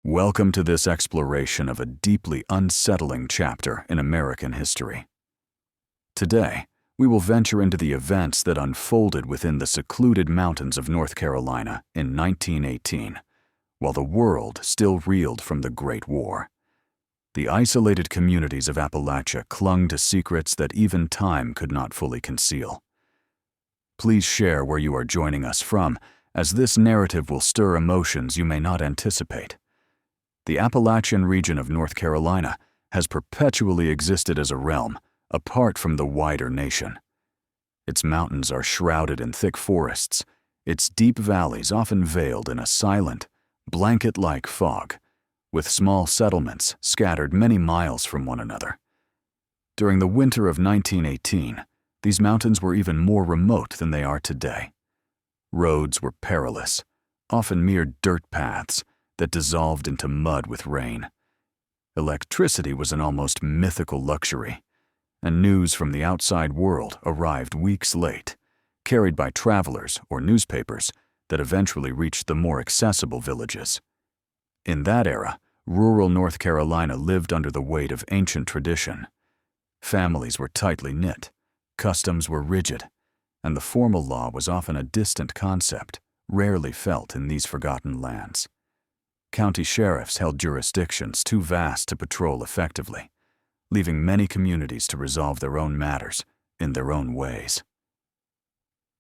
Welcome to this exploration of a deeply unsettling chapter in American history. Today, we will venture into the events that unfolded within the secluded mountains of North Carolina in 1918, while the world still reeled from the Great War. The isolated communities of Appalachia clung to secrets that even time could not fully conceal. Please share where you are joining us from, as this narrative will stir emotions you may not anticipate. The Appalachian region of North Carolina has perpetually existed as a realm, apart from the wider nation. Its mountains are shrouded in thick forests, its deep valleys often veiled in a silent, blanket-like fog, with small settlements scattered many miles from one another. During the winter of 1918, these mountains were even more remote than they are today. Roads were perilous, often mere dirt paths that dissolved into mud with rain. Electricity was an almost mythical luxury, and news from the outside world arrived weeks late, carried by travelers or newspapers that eventually reached the more accessible villages. In that era, rural North Carolina lived under the weight of ancient tradition. Families were tightly knit, customs were rigid, and the formal law was often a distant concept, rarely felt in these forgotten lands. County sheriffs held jurisdictions too vast to patrol effectively, leaving many communities to resolve their own matters in their own ways.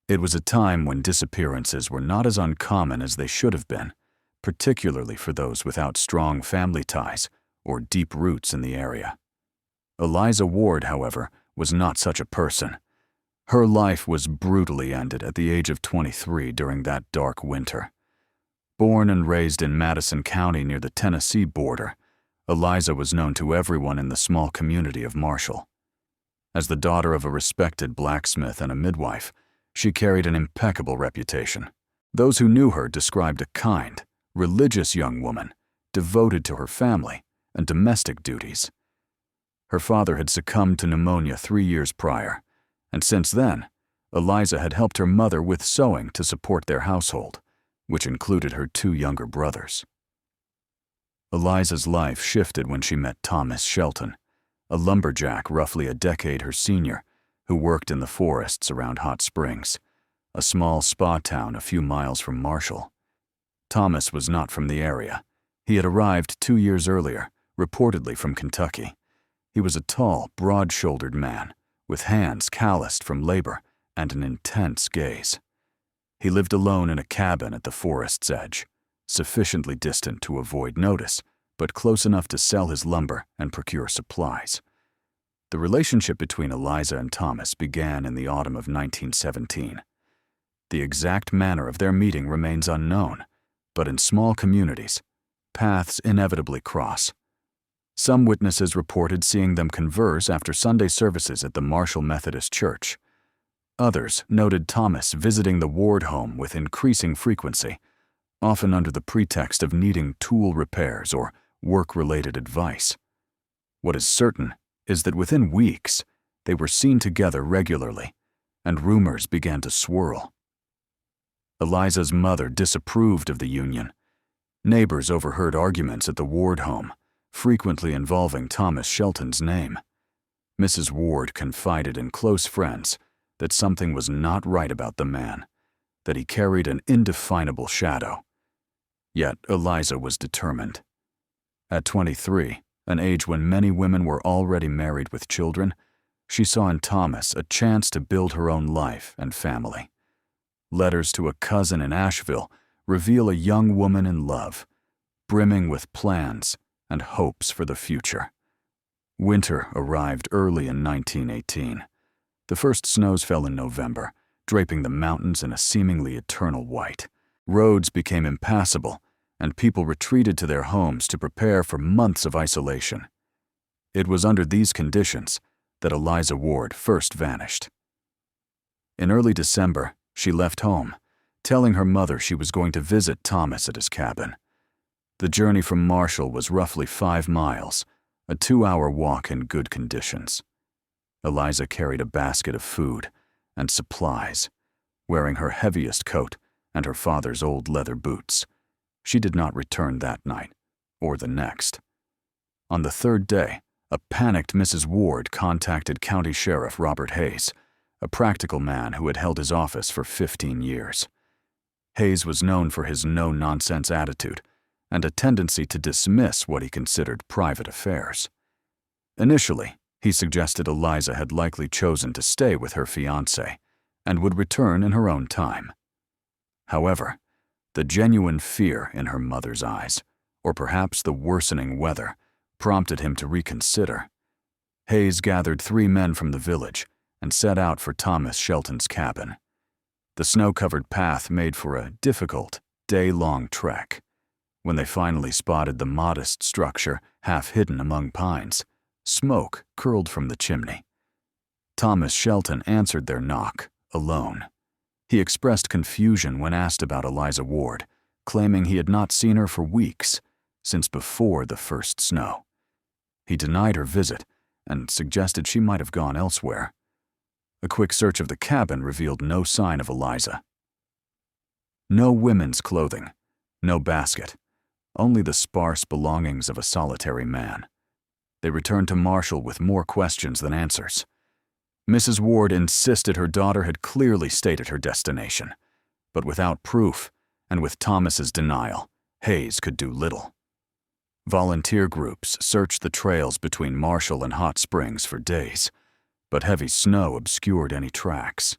It was a time when disappearances were not as uncommon as they should have been, particularly for those without strong family ties or deep roots in the area. Eliza Ward, however, was not such a person. Her life was brutally ended at the age of 23 during that dark winter. Born and raised in Madison County near the Tennessee border, Eliza was known to everyone in the small community of Marshall. As the daughter of a respected blacksmith and a midwife, she carried an impeccable reputation. Those who knew her described a kind, religious young woman, devoted to her family and domestic duties. Her father had succumbed to pneumonia 3 years prior, and since then, Eliza had helped her mother with sewing to support their household, which included her 2 younger brothers. Eliza's life shifted when she met Thomas Shelton, a lumberjack roughly a decade her senior, who worked in the forests around Hot Springs, a small spa town a few miles from Marshall. Thomas was not from the area. He had arrived 2 years earlier, reportedly from Kentucky. He was a tall, broad-shouldered man, with hands calloused from labor and an intense gaze. He lived alone in a cabin at the forest's edge, sufficiently distant to avoid notice, but close enough to sell his lumber and procure supplies. The relationship between Eliza and Thomas began in the autumn of 1917. The exact manner of their meeting remains unknown, but in small communities, paths inevitably cross. Some witnesses reported seeing them converse after Sunday services at the Marshall Methodist Church. Others noted Thomas visiting the Ward home with increasing frequency, often under the pretext of needing tool repairs or work-related advice. What is certain is that within weeks, they were seen together regularly, and rumors began to swirl. Eliza's mother disapproved of the union. Neighbors overheard arguments at the Ward home, frequently involving Thomas Shelton's name. Mrs. Ward confided in close friends that something was not right about the man, that he carried an indefinable shadow. Yet Eliza was determined. At 23, an age when many women were already married with children, she saw in Thomas a chance to build her own life and family. Letters to a cousin in Asheville reveal a young woman in love, brimming with plans and hopes for the future. Winter arrived early in 1918. The first snows fell in November, draping the mountains in a seemingly eternal white. Roads became impassable, and people retreated to their homes to prepare for months of isolation. It was under these conditions that Eliza Ward first vanished. In early December, she left home, telling her mother she was going to visit Thomas at his cabin. The journey from Marshall was roughly 5 miles, a 2-hour walk in good conditions. Eliza carried a basket of food and supplies, wearing her heaviest coat and her father's old leather boots. She did not return that night, or the next. On the third day, a panicked Mrs. Ward contacted County Sheriff Robert Hayes, a practical man who had held his office for 15 years. Hayes was known for his no-nonsense attitude and a tendency to dismiss what he considered private affairs. Initially, he suggested Eliza had likely chosen to stay with her fiancé and would return in her own time. However, the genuine fear in her mother's eyes, or perhaps the worsening weather, prompted him to reconsider. Hayes gathered 3 men from the village and set out for Thomas Shelton's cabin. The snow-covered path made for a difficult, day-long trek. When they finally spotted the modest structure half hidden among pines, smoke curled from the chimney. Thomas Shelton answered their knock, alone. He expressed confusion when asked about Eliza Ward, claiming he had not seen her for weeks, since before the first snow. He denied her visit and suggested she might have gone elsewhere. A quick search of the cabin revealed no sign of Eliza. No women's clothing, no basket, only the sparse belongings of a solitary man. They returned to Marshall with more questions than answers. Mrs. Ward insisted her daughter had clearly stated her destination, but without proof, and with Thomas's denial, Hayes could do little. Volunteer groups searched the trails between Marshall and Hot Springs for days, but heavy snow obscured any tracks.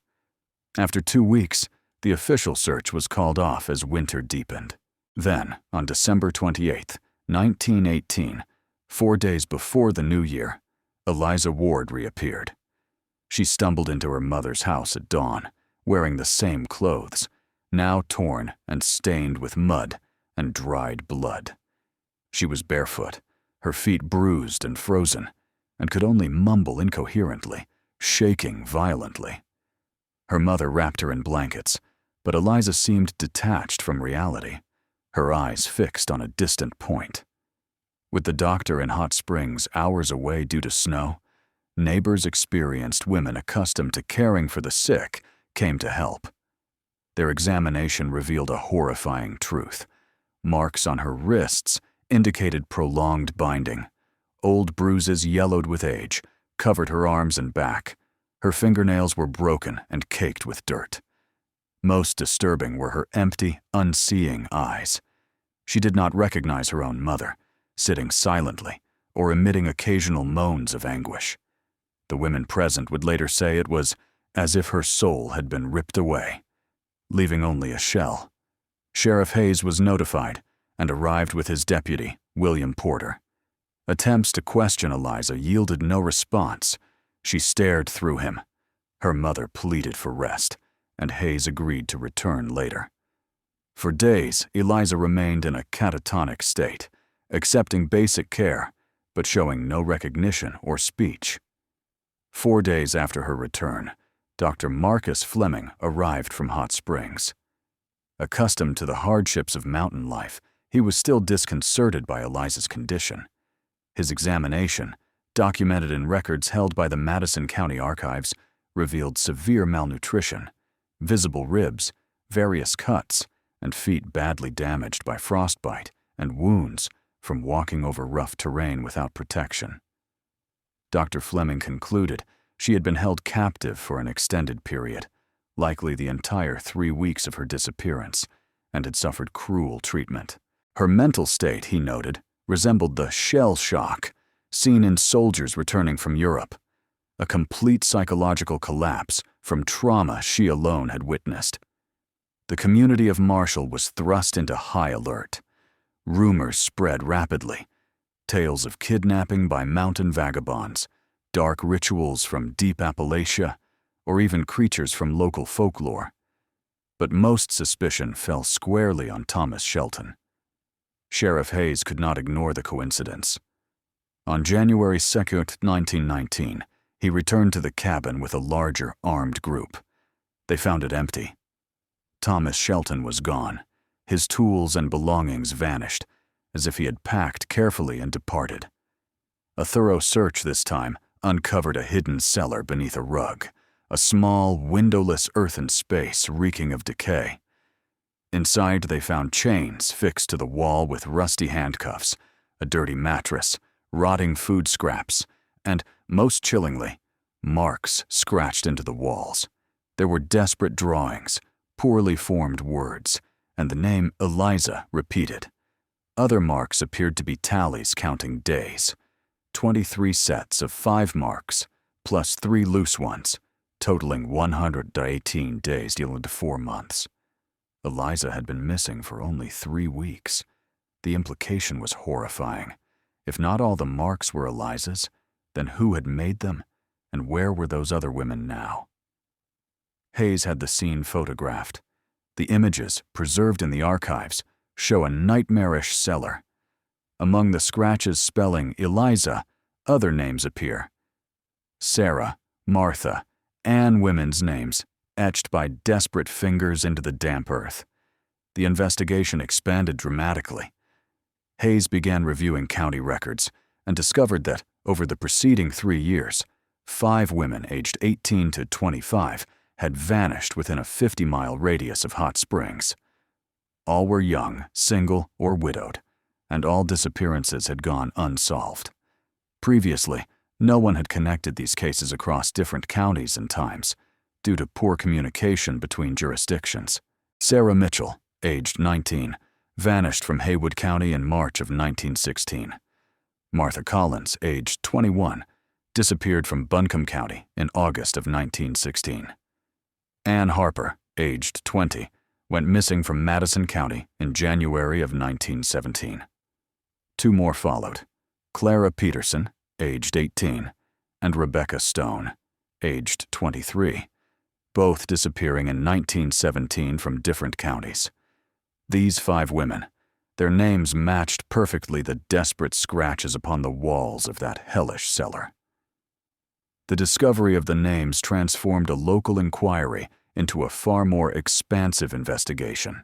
After 2 weeks, the official search was called off as winter deepened. Then, on December 28, 1918, 4 days before the new year, Eliza Ward reappeared. She stumbled into her mother's house at dawn, wearing the same clothes, now torn and stained with mud and dried blood. She was barefoot, her feet bruised and frozen, and could only mumble incoherently, shaking violently. Her mother wrapped her in blankets, but Eliza seemed detached from reality, her eyes fixed on a distant point. With the doctor in Hot Springs hours away due to snow, neighbors experienced women accustomed to caring for the sick came to help. Their examination revealed a horrifying truth. Marks on her wrists indicated prolonged binding. Old bruises yellowed with age covered her arms and back. Her fingernails were broken and caked with dirt. Most disturbing were her empty, unseeing eyes. She did not recognize her own mother, sitting silently or emitting occasional moans of anguish. The women present would later say it was as if her soul had been ripped away, leaving only a shell. Sheriff Hayes was notified and arrived with his deputy, William Porter. Attempts to question Eliza yielded no response. She stared through him. Her mother pleaded for rest, and Hayes agreed to return later. For days, Eliza remained in a catatonic state, accepting basic care, but showing no recognition or speech. 4 days after her return, Dr. Marcus Fleming arrived from Hot Springs. Accustomed to the hardships of mountain life, he was still disconcerted by Eliza's condition. His examination, documented in records held by the Madison County Archives, revealed severe malnutrition, visible ribs, various cuts, and feet badly damaged by frostbite and wounds from walking over rough terrain without protection. Dr. Fleming concluded she had been held captive for an extended period, likely the entire 3 weeks of her disappearance, and had suffered cruel treatment. Her mental state, he noted, resembled the shell shock seen in soldiers returning from Europe, a complete psychological collapse from trauma she alone had witnessed. The community of Marshall was thrust into high alert. Rumors spread rapidly. Tales of kidnapping by mountain vagabonds, dark rituals from deep Appalachia, or even creatures from local folklore. But most suspicion fell squarely on Thomas Shelton. Sheriff Hayes could not ignore the coincidence. On January 2, 1919, he returned to the cabin with a larger armed group. They found it empty. Thomas Shelton was gone. His tools and belongings vanished, as if he had packed carefully and departed. A thorough search this time uncovered a hidden cellar beneath a rug, a small, windowless earthen space reeking of decay. Inside they found chains fixed to the wall with rusty handcuffs, a dirty mattress, rotting food scraps, and, most chillingly, marks scratched into the walls. There were desperate drawings, poorly formed words, and the name Eliza repeated. Other marks appeared to be tallies counting days. 23 sets of 5 marks, plus 3 loose ones, totaling 118 days dealing into 4 months. Eliza had been missing for only 3 weeks. The implication was horrifying. If not all the marks were Eliza's, then who had made them, and where were those other women now? Hayes had the scene photographed. The images, preserved in the archives, show a nightmarish cellar. Among the scratches spelling Eliza, other names appear. Sarah, Martha, and women's names, etched by desperate fingers into the damp earth. The investigation expanded dramatically. Hayes began reviewing county records and discovered that, over the preceding 3 years, 5 women aged 18 to 25 had vanished within a 50-mile radius of Hot Springs. All were young, single, or widowed, and all disappearances had gone unsolved. Previously, no one had connected these cases across different counties and times, due to poor communication between jurisdictions. Sarah Mitchell, aged 19, vanished from Haywood County in March of 1916. Martha Collins, aged 21, disappeared from Buncombe County in August of 1916. Ann Harper, aged 20, went missing from Madison County in January of 1917. 2 more followed: Clara Peterson, aged 18, and Rebecca Stone, aged 23, both disappearing in 1917 from different counties. These 5 women, their names matched perfectly the desperate scratches upon the walls of that hellish cellar. The discovery of the names transformed a local inquiry into a far more expansive investigation.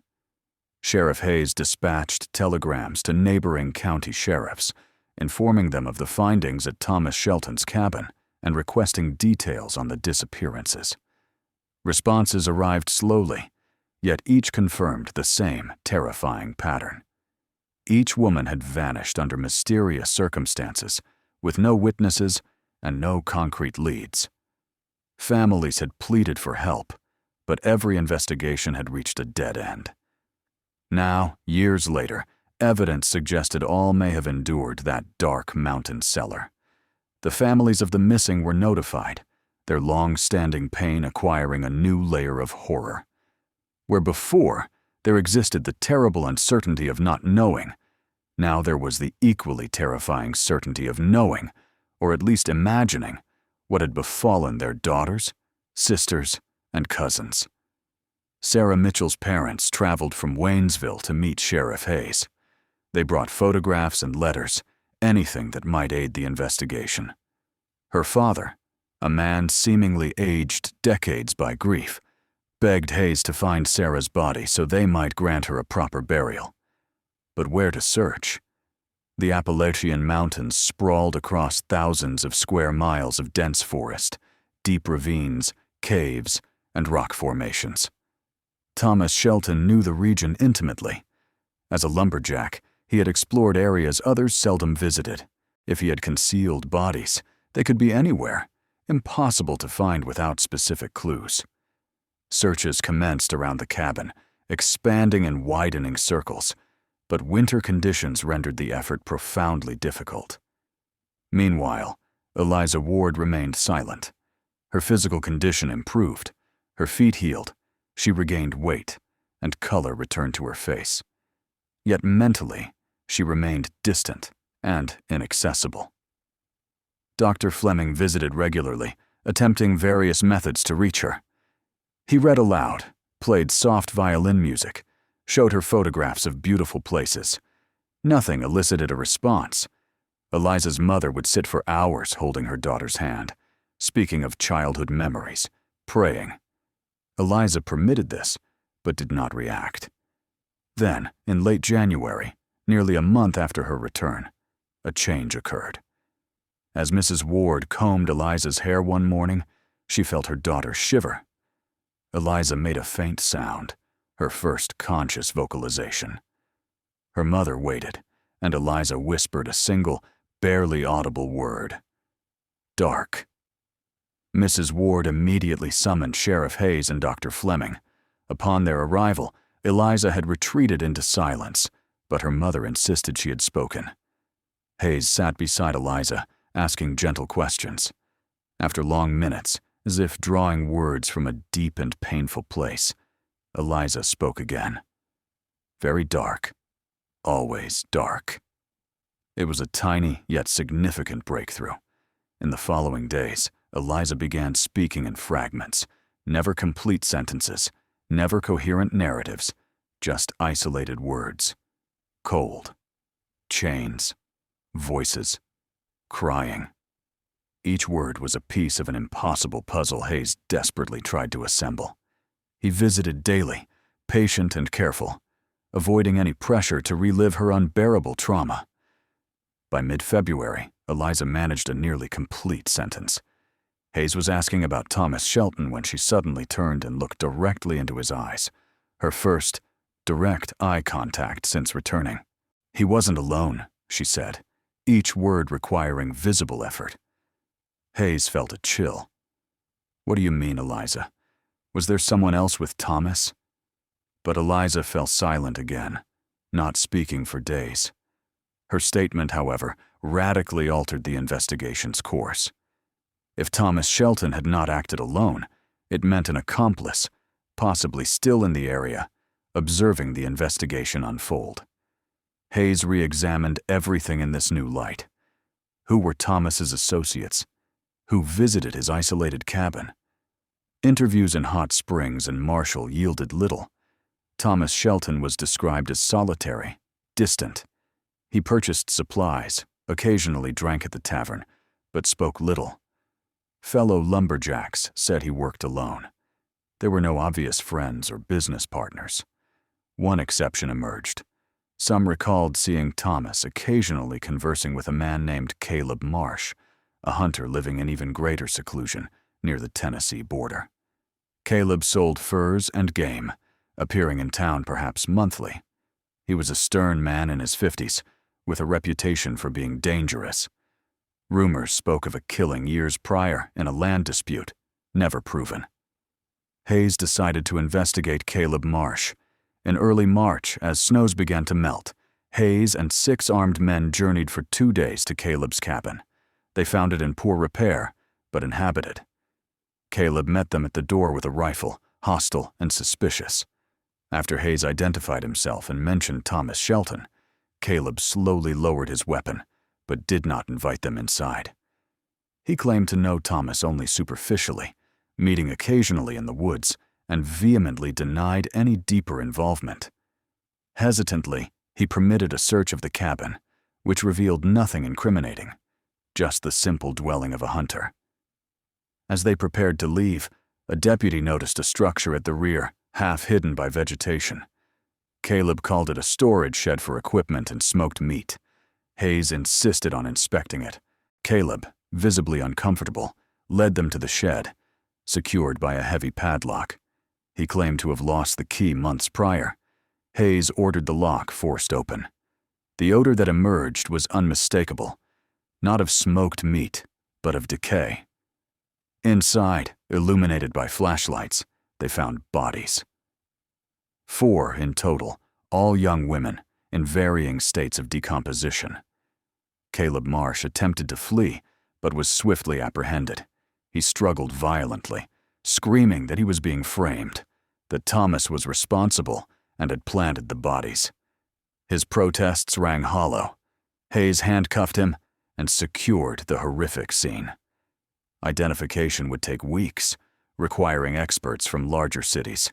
Sheriff Hayes dispatched telegrams to neighboring county sheriffs, informing them of the findings at Thomas Shelton's cabin and requesting details on the disappearances. Responses arrived slowly, yet each confirmed the same terrifying pattern. Each woman had vanished under mysterious circumstances, with no witnesses and no concrete leads. Families had pleaded for help, but every investigation had reached a dead end. Now, years later, evidence suggested all may have endured that dark mountain cellar. The families of the missing were notified, their long-standing pain acquiring a new layer of horror. Where before there existed the terrible uncertainty of not knowing, now there was the equally terrifying certainty of knowing, or at least imagining, what had befallen their daughters, sisters, and cousins. Sarah Mitchell's parents traveled from Waynesville to meet Sheriff Hayes. They brought photographs and letters, anything that might aid the investigation. Her father, a man seemingly aged decades by grief, begged Hayes to find Sarah's body so they might grant her a proper burial. But where to search? The Appalachian Mountains sprawled across thousands of square miles of dense forest, deep ravines, caves, and rock formations. Thomas Shelton knew the region intimately. As a lumberjack, he had explored areas others seldom visited. If he had concealed bodies, they could be anywhere, impossible to find without specific clues. Searches commenced around the cabin, expanding and widening circles, but winter conditions rendered the effort profoundly difficult. Meanwhile, Eliza Ward remained silent. Her physical condition improved, her feet healed, she regained weight, and color returned to her face. Yet mentally, she remained distant and inaccessible. Dr. Fleming visited regularly, attempting various methods to reach her. He read aloud, played soft violin music, showed her photographs of beautiful places. Nothing elicited a response. Eliza's mother would sit for hours holding her daughter's hand, speaking of childhood memories, praying. Eliza permitted this, but did not react. Then, in late January, nearly a month after her return, a change occurred. As Mrs. Ward combed Eliza's hair one morning, she felt her daughter shiver. Eliza made a faint sound, her first conscious vocalization. Her mother waited, and Eliza whispered a single, barely audible word. Dark. Mrs. Ward immediately summoned Sheriff Hayes and Dr. Fleming. Upon their arrival, Eliza had retreated into silence, but her mother insisted she had spoken. Hayes sat beside Eliza, asking gentle questions. After long minutes, as if drawing words from a deep and painful place, Eliza spoke again. Very dark. Always dark. It was a tiny yet significant breakthrough. In the following days, Eliza began speaking in fragments, never complete sentences, never coherent narratives, just isolated words. Cold. Chains. Voices. Crying. Each word was a piece of an impossible puzzle Hayes desperately tried to assemble. He visited daily, patient and careful, avoiding any pressure to relive her unbearable trauma. By mid-February, Eliza managed a nearly complete sentence. Hayes was asking about Thomas Shelton when she suddenly turned and looked directly into his eyes, her first direct eye contact since returning. He wasn't alone, she said, each word requiring visible effort. Hayes felt a chill. What do you mean, Eliza? Was there someone else with Thomas? But Eliza fell silent again, not speaking for days. Her statement, however, radically altered the investigation's course. If Thomas Shelton had not acted alone, it meant an accomplice, possibly still in the area, observing the investigation unfold. Hayes re-examined everything in this new light. Who were Thomas's associates? Who visited his isolated cabin? Interviews in Hot Springs and Marshall yielded little. Thomas Shelton was described as solitary, distant. He purchased supplies, occasionally drank at the tavern, but spoke little. Fellow lumberjacks said he worked alone. There were no obvious friends or business partners. One exception emerged. Some recalled seeing Thomas occasionally conversing with a man named Caleb Marsh, a hunter living in even greater seclusion near the Tennessee border. Caleb sold furs and game, appearing in town perhaps monthly. He was a stern man in his 50s, with a reputation for being dangerous. Rumors spoke of a killing years prior in a land dispute, never proven. Hayes decided to investigate Caleb Marsh. In early March, as snows began to melt, Hayes and 6 armed men journeyed for 2 days to Caleb's cabin. They found it in poor repair, but inhabited. Caleb met them at the door with a rifle, hostile and suspicious. After Hayes identified himself and mentioned Thomas Shelton, Caleb slowly lowered his weapon, but did not invite them inside. He claimed to know Thomas only superficially, meeting occasionally in the woods, and vehemently denied any deeper involvement. Hesitantly, he permitted a search of the cabin, which revealed nothing incriminating, just the simple dwelling of a hunter. As they prepared to leave, a deputy noticed a structure at the rear, half hidden by vegetation. Caleb called it a storage shed for equipment and smoked meat. Hayes insisted on inspecting it. Caleb, visibly uncomfortable, led them to the shed, secured by a heavy padlock. He claimed to have lost the key months prior. Hayes ordered the lock forced open. The odor that emerged was unmistakable, not of smoked meat, but of decay. Inside, illuminated by flashlights, they found bodies. 4 in total, all young women, in varying states of decomposition. Caleb Marsh attempted to flee, but was swiftly apprehended. He struggled violently, screaming that he was being framed, that Thomas was responsible and had planted the bodies. His protests rang hollow. Hayes handcuffed him and secured the horrific scene. Identification would take weeks, requiring experts from larger cities.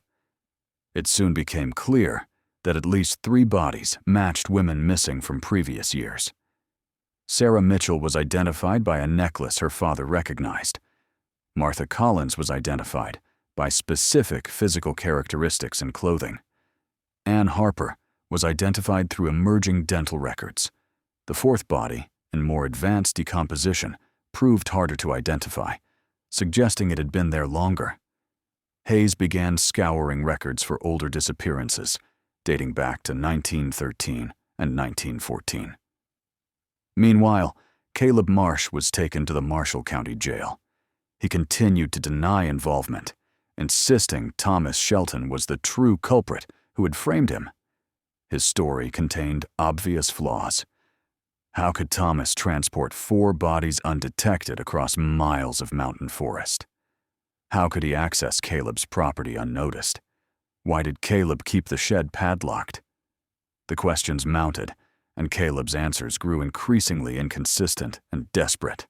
It soon became clear that at least 3 bodies matched women missing from previous years. Sarah Mitchell was identified by a necklace her father recognized. Martha Collins was identified by specific physical characteristics and clothing. Ann Harper was identified through emerging dental records. The 4th body, in more advanced decomposition, proved harder to identify, suggesting it had been there longer. Hayes began scouring records for older disappearances, dating back to 1913 and 1914. Meanwhile, Caleb Marsh was taken to the Marshall County Jail. He continued to deny involvement, insisting Thomas Shelton was the true culprit who had framed him. His story contained obvious flaws. How could Thomas transport 4 bodies undetected across miles of mountain forest? How could he access Caleb's property unnoticed? Why did Caleb keep the shed padlocked? The questions mounted, and Caleb's answers grew increasingly inconsistent and desperate.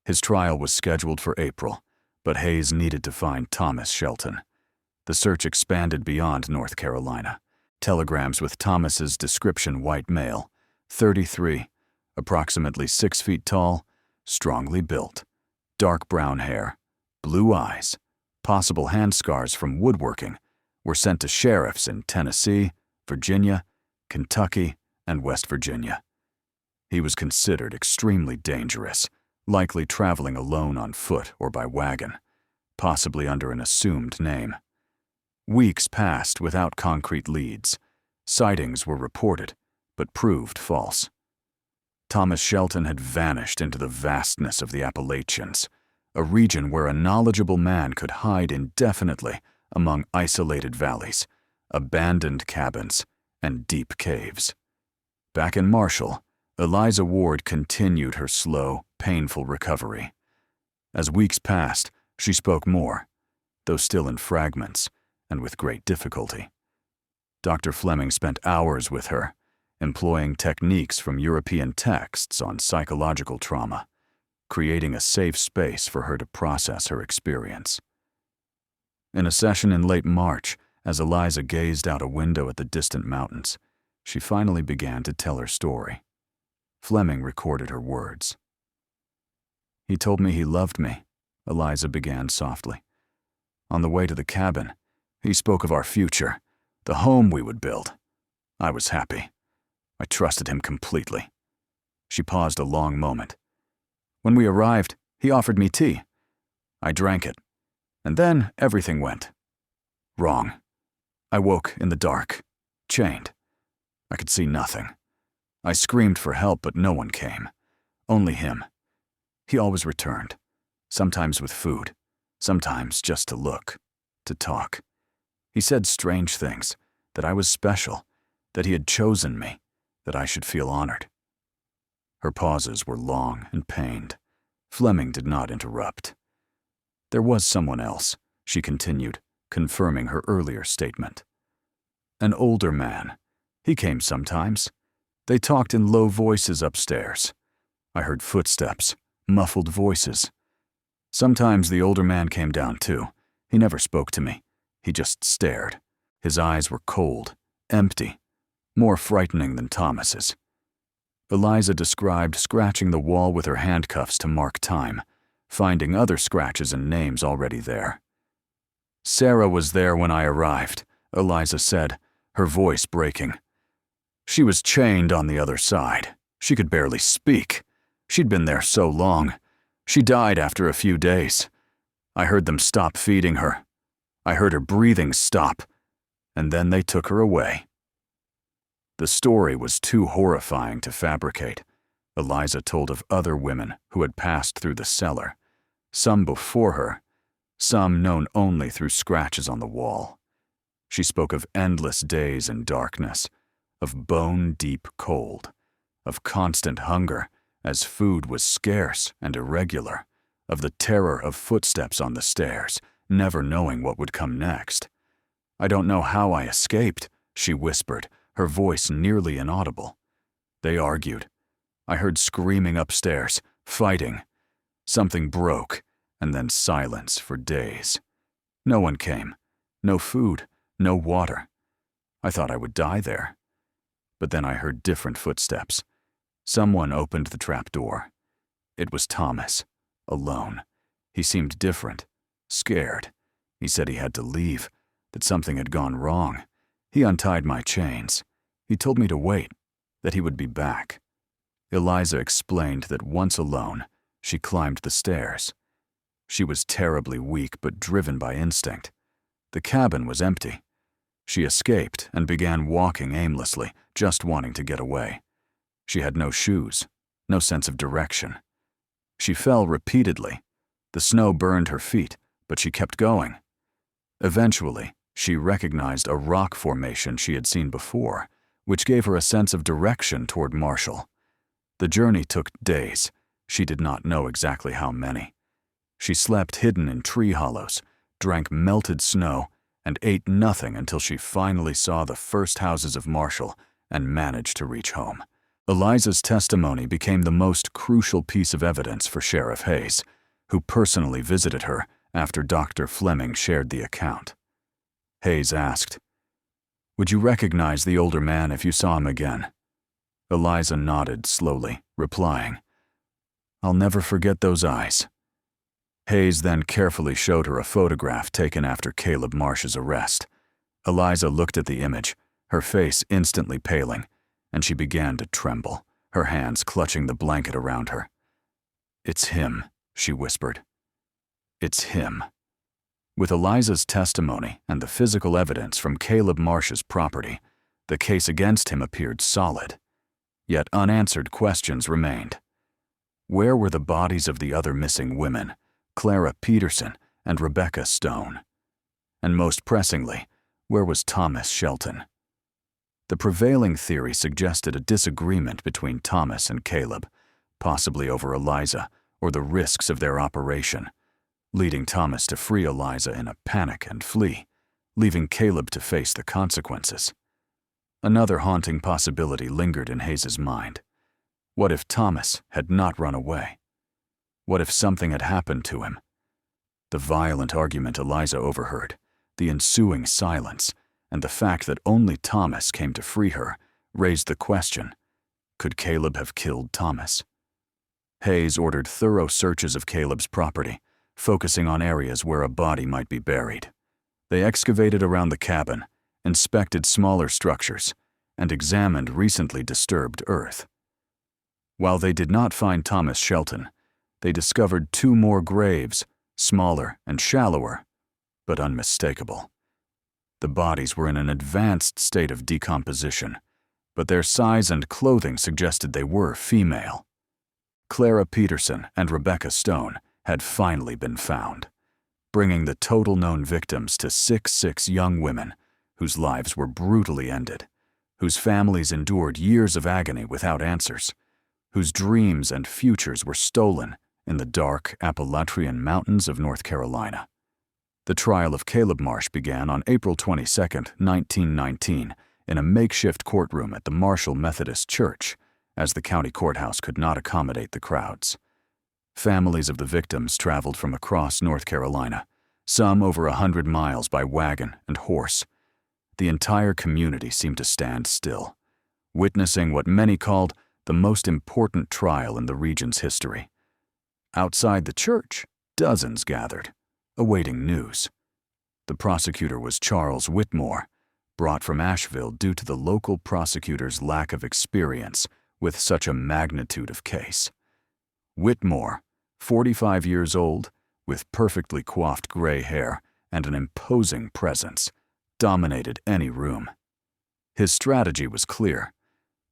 His trial was scheduled for April, but Hayes needed to find Thomas Shelton. The search expanded beyond North Carolina. Telegrams with Thomas's description: white male, 33, approximately 6 feet tall, strongly built, dark brown hair, blue eyes, possible hand scars from woodworking, were sent to sheriffs in Tennessee, Virginia, Kentucky, and West Virginia. He was considered extremely dangerous, likely traveling alone on foot or by wagon, possibly under an assumed name. Weeks passed without concrete leads. Sightings were reported, but proved false. Thomas Shelton had vanished into the vastness of the Appalachians, a region where a knowledgeable man could hide indefinitely among isolated valleys, abandoned cabins, and deep caves. Back in Marshall, Eliza Ward continued her slow, painful recovery. As weeks passed, she spoke more, though still in fragments and with great difficulty. Dr. Fleming spent hours with her, employing techniques from European texts on psychological trauma, creating a safe space for her to process her experience. In a session in late March, as Eliza gazed out a window at the distant mountains, she finally began to tell her story. Fleming recorded her words. "He told me he loved me," Eliza began softly. "On the way to the cabin, he spoke of our future, the home we would build. I was happy. I trusted him completely." She paused a long moment. "When we arrived, he offered me tea. I drank it, and then everything went wrong. I woke in the dark, chained. I could see nothing. I screamed for help, but no one came. Only him. He always returned, sometimes with food, sometimes just to look, to talk. He said strange things, that I was special, that he had chosen me, that I should feel honored." Her pauses were long and pained. Fleming did not interrupt. "There was someone else," she continued, confirming her earlier statement. "An older man. He came sometimes. They talked in low voices upstairs. I heard footsteps, muffled voices. Sometimes the older man came down too. He never spoke to me. He just stared. His eyes were cold, empty, more frightening than Thomas's." Eliza described scratching the wall with her handcuffs to mark time, finding other scratches and names already there. "Sarah was there when I arrived," Eliza said, her voice breaking. "She was chained on the other side. She could barely speak. She'd been there so long. She died after a few days. I heard them stop feeding her. I heard her breathing stop, and then they took her away." The story was too horrifying to fabricate. Eliza told of other women who had passed through the cellar, some before her, some known only through scratches on the wall. She spoke of endless days in darkness, of bone-deep cold, of constant hunger as food was scarce and irregular, of the terror of footsteps on the stairs, never knowing what would come next. "I don't know how I escaped," she whispered, her voice nearly inaudible. They argued. I heard screaming upstairs, fighting. Something broke, and then silence for days. No one came. No food, no water. I thought I would die there. But then I heard different footsteps. Someone opened the trap door. It was Thomas, alone. He seemed different, scared. He said he had to leave, that something had gone wrong. He untied my chains. He told me to wait, that he would be back. Eliza explained that once alone, she climbed the stairs. She was terribly weak but driven by instinct. The cabin was empty. She escaped and began walking aimlessly, just wanting to get away. She had no shoes, no sense of direction. She fell repeatedly. The snow burned her feet, but she kept going. Eventually, she recognized a rock formation she had seen before, which gave her a sense of direction toward Marshall. The journey took days. She did not know exactly how many. She slept hidden in tree hollows, drank melted snow, and ate nothing until she finally saw the first houses of Marshall and managed to reach home. Eliza's testimony became the most crucial piece of evidence for Sheriff Hayes, who personally visited her after Dr. Fleming shared the account. Hayes asked, "Would you recognize the older man if you saw him again?" Eliza nodded slowly, replying, "I'll never forget those eyes." Hayes then carefully showed her a photograph taken after Caleb Marsh's arrest. Eliza looked at the image, her face instantly paling, and she began to tremble, her hands clutching the blanket around her. "It's him," she whispered. "It's him." With Eliza's testimony and the physical evidence from Caleb Marsh's property, the case against him appeared solid. Yet unanswered questions remained. Where were the bodies of the other missing women, Clara Peterson and Rebecca Stone? And most pressingly, where was Thomas Shelton? The prevailing theory suggested a disagreement between Thomas and Caleb, possibly over Eliza or the risks of their operation, leading Thomas to free Eliza in a panic and flee, leaving Caleb to face the consequences. Another haunting possibility lingered in Hayes's mind. What if Thomas had not run away? What if something had happened to him? The violent argument Eliza overheard, the ensuing silence, and the fact that only Thomas came to free her raised the question, could Caleb have killed Thomas? Hayes ordered thorough searches of Caleb's property, focusing on areas where a body might be buried. They excavated around the cabin, inspected smaller structures, and examined recently disturbed earth. While they did not find Thomas Shelton, they discovered 2 more graves, smaller and shallower, but unmistakable. The bodies were in an advanced state of decomposition, but their size and clothing suggested they were female. Clara Peterson and Rebecca Stone had finally been found, bringing the total known victims to 6 young women whose lives were brutally ended, whose families endured years of agony without answers, whose dreams and futures were stolen in the dark Appalachian mountains of North Carolina. The trial of Caleb Marsh began on April 22, 1919, in a makeshift courtroom at the Marshall Methodist Church, as the county courthouse could not accommodate the crowds. Families of the victims traveled from across North Carolina, some over 100 miles by wagon and horse. The entire community seemed to stand still, witnessing what many called the most important trial in the region's history. Outside the church, dozens gathered, awaiting news. The prosecutor was Charles Whitmore, brought from Asheville due to the local prosecutor's lack of experience with such a magnitude of case. Whitmore, 45 years old, with perfectly coiffed gray hair and an imposing presence, dominated any room. His strategy was clear: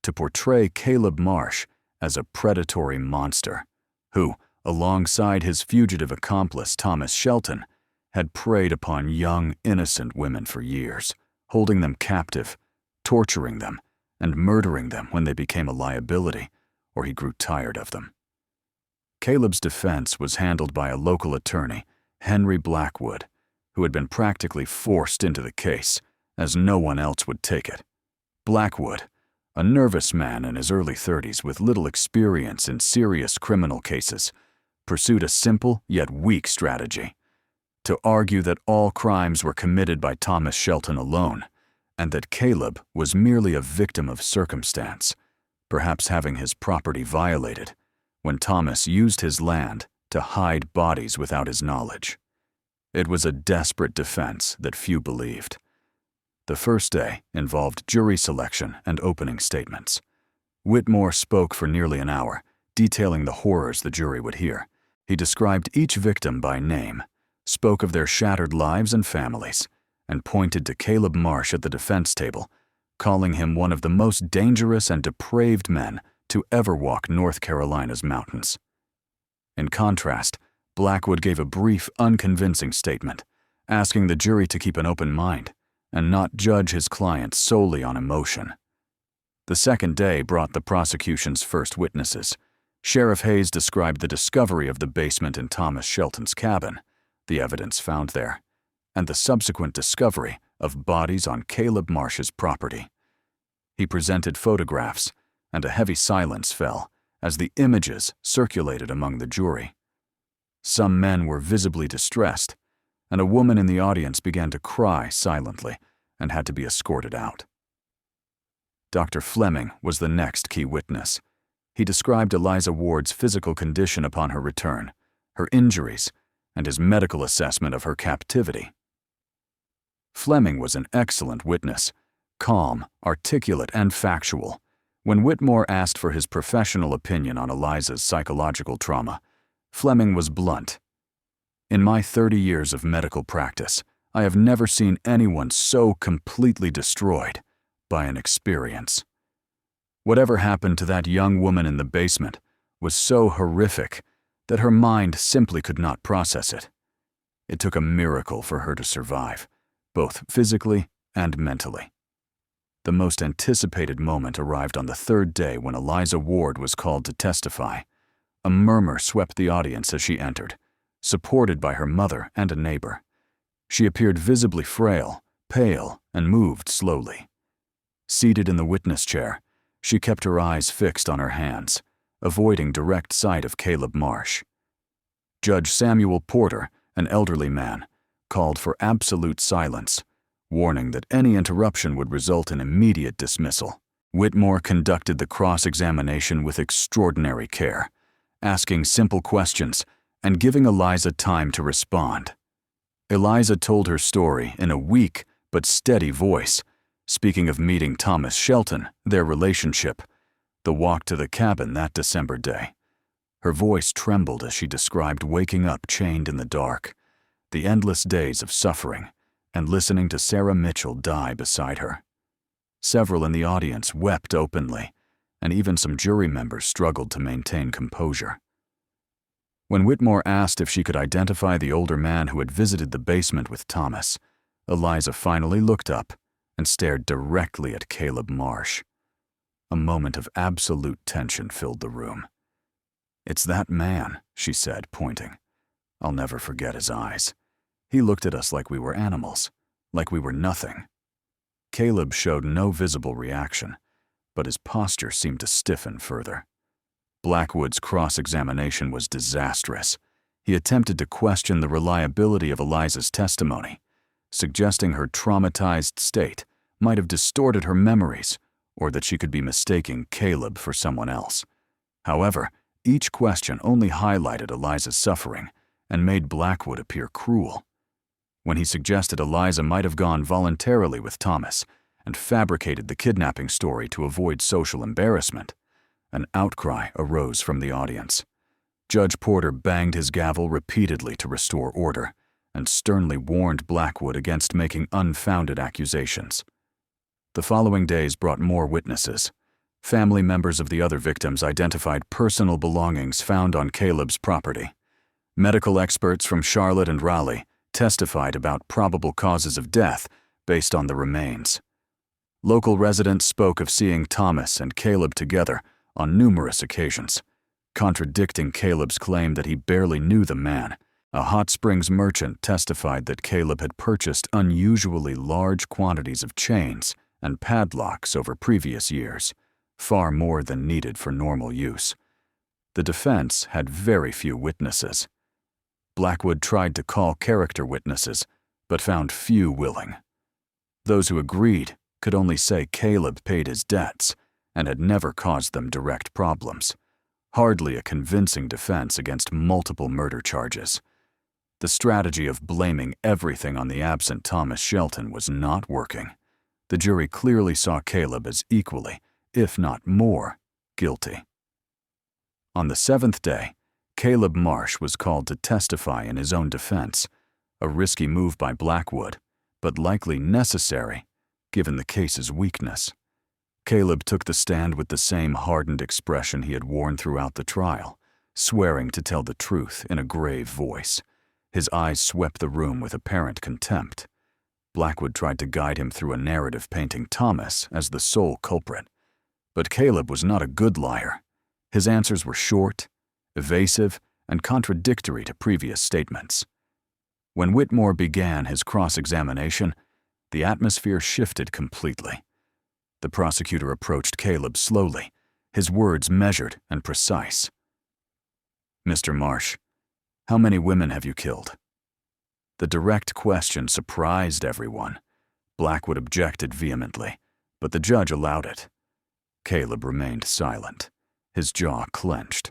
to portray Caleb Marsh as a predatory monster who, alongside his fugitive accomplice Thomas Shelton, had preyed upon young, innocent women for years, holding them captive, torturing them, and murdering them when they became a liability or he grew tired of them. Caleb's defense was handled by a local attorney, Henry Blackwood, who had been practically forced into the case, as no one else would take it. Blackwood, a nervous man in his early 30s with little experience in serious criminal cases, pursued a simple yet weak strategy: to argue that all crimes were committed by Thomas Shelton alone, and that Caleb was merely a victim of circumstance, perhaps having his property violated, when Thomas used his land to hide bodies without his knowledge. It was a desperate defense that few believed. The first day involved jury selection and opening statements. Whitmore spoke for nearly an hour, detailing the horrors the jury would hear. He described each victim by name, spoke of their shattered lives and families, and pointed to Caleb Marsh at the defense table, calling him one of the most dangerous and depraved men to ever walk North Carolina's mountains. In contrast, Blackwood gave a brief, unconvincing statement, asking the jury to keep an open mind and not judge his client solely on emotion. The second day brought the prosecution's first witnesses. Sheriff Hayes described the discovery of the basement in Thomas Shelton's cabin, the evidence found there, and the subsequent discovery of bodies on Caleb Marsh's property. He presented photographs, and a heavy silence fell as the images circulated among the jury. Some men were visibly distressed, and a woman in the audience began to cry silently and had to be escorted out. Dr. Fleming was the next key witness. He described Eliza Ward's physical condition upon her return, her injuries, and his medical assessment of her captivity. Fleming was an excellent witness, calm, articulate, and factual. When Whitmore asked for his professional opinion on Eliza's psychological trauma, Fleming was blunt. "In my 30 years of medical practice, I have never seen anyone so completely destroyed by an experience. Whatever happened to that young woman in the basement was so horrific that her mind simply could not process it. It took a miracle for her to survive, both physically and mentally." The most anticipated moment arrived on the third day when Eliza Ward was called to testify. A murmur swept the audience as she entered, supported by her mother and a neighbor. She appeared visibly frail, pale, and moved slowly. Seated in the witness chair, she kept her eyes fixed on her hands, avoiding direct sight of Caleb Marsh. Judge Samuel Porter, an elderly man, called for absolute silence, warning that any interruption would result in immediate dismissal. Whitmore conducted the cross-examination with extraordinary care, asking simple questions and giving Eliza time to respond. Eliza told her story in a weak but steady voice, speaking of meeting Thomas Shelton, their relationship, the walk to the cabin that December day. Her voice trembled as she described waking up chained in the dark, the endless days of suffering, and listening to Sarah Mitchell die beside her. Several in the audience wept openly, and even some jury members struggled to maintain composure. When Whitmore asked if she could identify the older man who had visited the basement with Thomas, Eliza finally looked up and stared directly at Caleb Marsh. A moment of absolute tension filled the room. "It's that man," she said, pointing. "I'll never forget his eyes. He looked at us like we were animals, like we were nothing." Caleb showed no visible reaction, but his posture seemed to stiffen further. Blackwood's cross-examination was disastrous. He attempted to question the reliability of Eliza's testimony, suggesting her traumatized state might have distorted her memories or that she could be mistaking Caleb for someone else. However, each question only highlighted Eliza's suffering and made Blackwood appear cruel. When he suggested Eliza might have gone voluntarily with Thomas and fabricated the kidnapping story to avoid social embarrassment, an outcry arose from the audience. Judge Porter banged his gavel repeatedly to restore order and sternly warned Blackwood against making unfounded accusations. The following days brought more witnesses. Family members of the other victims identified personal belongings found on Caleb's property. Medical experts from Charlotte and Raleigh testified about probable causes of death based on the remains. Local residents spoke of seeing Thomas and Caleb together on numerous occasions, contradicting Caleb's claim that he barely knew the man. A Hot Springs merchant testified that Caleb had purchased unusually large quantities of chains and padlocks over previous years, far more than needed for normal use. The defense had very few witnesses. Blackwood tried to call character witnesses, but found few willing. Those who agreed could only say Caleb paid his debts and had never caused them direct problems. Hardly a convincing defense against multiple murder charges. The strategy of blaming everything on the absent Thomas Shelton was not working. The jury clearly saw Caleb as equally, if not more, guilty. On the seventh day, Caleb Marsh was called to testify in his own defense, a risky move by Blackwood, but likely necessary given the case's weakness. Caleb took the stand with the same hardened expression he had worn throughout the trial, swearing to tell the truth in a grave voice. His eyes swept the room with apparent contempt. Blackwood tried to guide him through a narrative painting Thomas as the sole culprit. But Caleb was not a good liar. His answers were short, evasive, and contradictory to previous statements. When Whitmore began his cross-examination, the atmosphere shifted completely. The prosecutor approached Caleb slowly, his words measured and precise. "Mr. Marsh, how many women have you killed?" The direct question surprised everyone. Blackwood objected vehemently, but the judge allowed it. Caleb remained silent, his jaw clenched.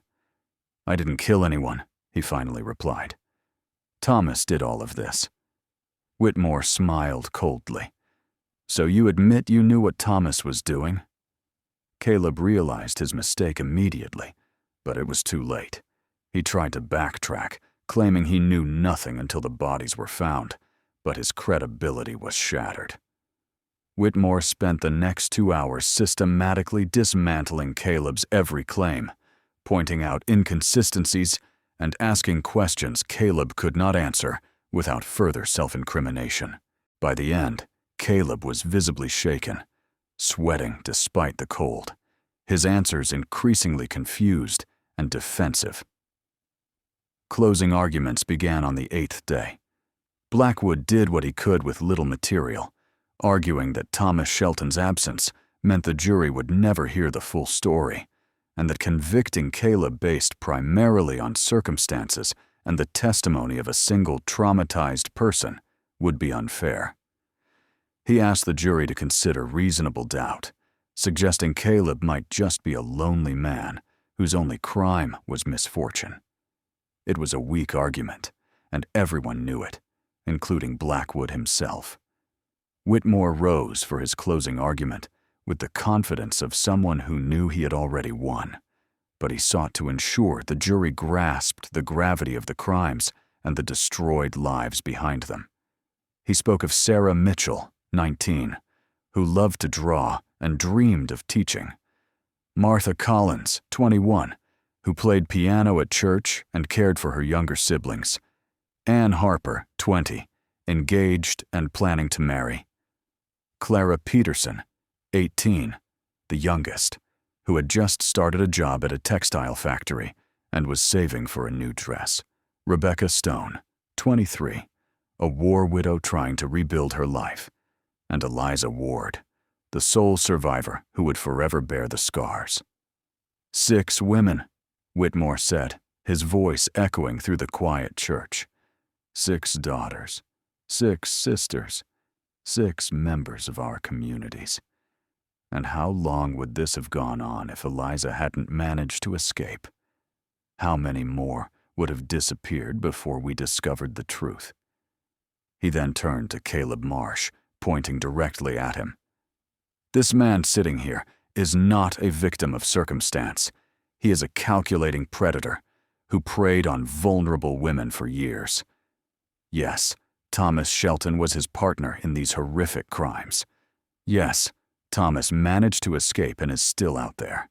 "I didn't kill anyone," he finally replied. "Thomas did all of this." Whitmore smiled coldly. "So you admit you knew what Thomas was doing?" Caleb realized his mistake immediately, but it was too late. He tried to backtrack, claiming he knew nothing until the bodies were found, but his credibility was shattered. Whitmore spent the next 2 hours systematically dismantling Caleb's every claim, pointing out inconsistencies and asking questions Caleb could not answer without further self-incrimination. By the end, Caleb was visibly shaken, sweating despite the cold, his answers increasingly confused and defensive. Closing arguments began on the 8th day. Blackwood did what he could with little material, arguing that Thomas Shelton's absence meant the jury would never hear the full story, and that convicting Caleb based primarily on circumstances and the testimony of a single traumatized person would be unfair. He asked the jury to consider reasonable doubt, suggesting Caleb might just be a lonely man whose only crime was misfortune. It was a weak argument, and everyone knew it, including Blackwood himself. Whitmore rose for his closing argument with the confidence of someone who knew he had already won, but he sought to ensure the jury grasped the gravity of the crimes and the destroyed lives behind them. He spoke of Sarah Mitchell, 19, who loved to draw and dreamed of teaching; Martha Collins, 21, who played piano at church and cared for her younger siblings; Ann Harper, 20, engaged and planning to marry; Clara Peterson, 18, the youngest, who had just started a job at a textile factory and was saving for a new dress; Rebecca Stone, 23, a war widow trying to rebuild her life; and Eliza Ward, the sole survivor who would forever bear the scars. 6 women, Whitmore said, his voice echoing through the quiet church. 6 daughters, 6 sisters, 6 members of our communities. And how long would this have gone on if Eliza hadn't managed to escape? How many more would have disappeared before we discovered the truth? He then turned to Caleb Marsh, pointing directly at him. "This man sitting here is not a victim of circumstance. He is a calculating predator who preyed on vulnerable women for years. Yes, Thomas Shelton was his partner in these horrific crimes. Yes, Thomas managed to escape and is still out there.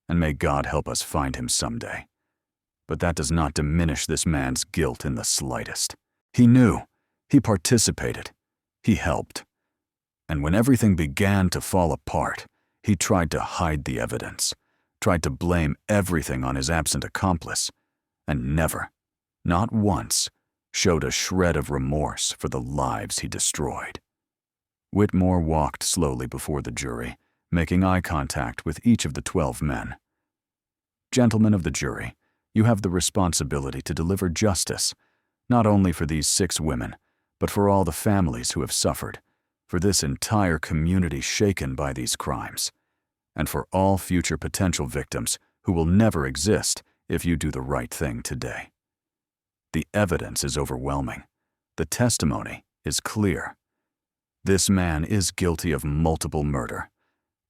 And may God help us find him someday. But that does not diminish this man's guilt in the slightest. He knew. He participated. He helped. And when everything began to fall apart, he tried to hide the evidence, tried to blame everything on his absent accomplice, and never, not once, showed a shred of remorse for the lives he destroyed." Whitmore walked slowly before the jury, making eye contact with each of the 12 men. "Gentlemen of the jury, you have the responsibility to deliver justice, not only for these 6 women, but for all the families who have suffered, for this entire community shaken by these crimes, and for all future potential victims who will never exist if you do the right thing today. The evidence is overwhelming. The testimony is clear. This man is guilty of multiple murder,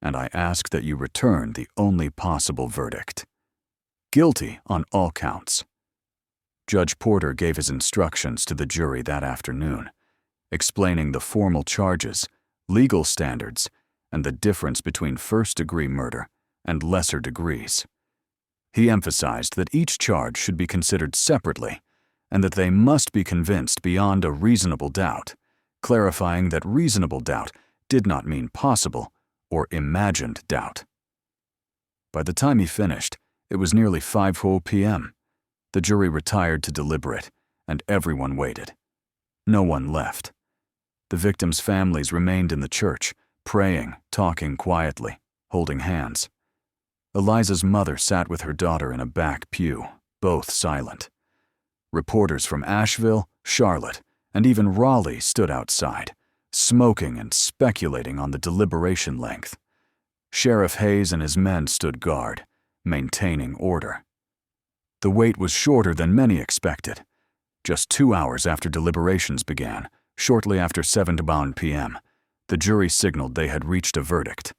and I ask that you return the only possible verdict: guilty on all counts." Judge Porter gave his instructions to the jury that afternoon, explaining the formal charges, legal standards, and the difference between first-degree murder and lesser degrees. He emphasized that each charge should be considered separately and that they must be convinced beyond a reasonable doubt, clarifying that reasonable doubt did not mean possible or imagined doubt. By the time he finished, it was nearly 5 p.m. The jury retired to deliberate, and everyone waited. No one left. The victims' families remained in the church, praying, talking quietly, holding hands. Eliza's mother sat with her daughter in a back pew, both silent. Reporters from Asheville, Charlotte, and even Raleigh stood outside, smoking and speculating on the deliberation length. Sheriff Hayes and his men stood guard, maintaining order. The wait was shorter than many expected. Just 2 hours after deliberations began, shortly after 7 p.m., the jury signaled they had reached a verdict.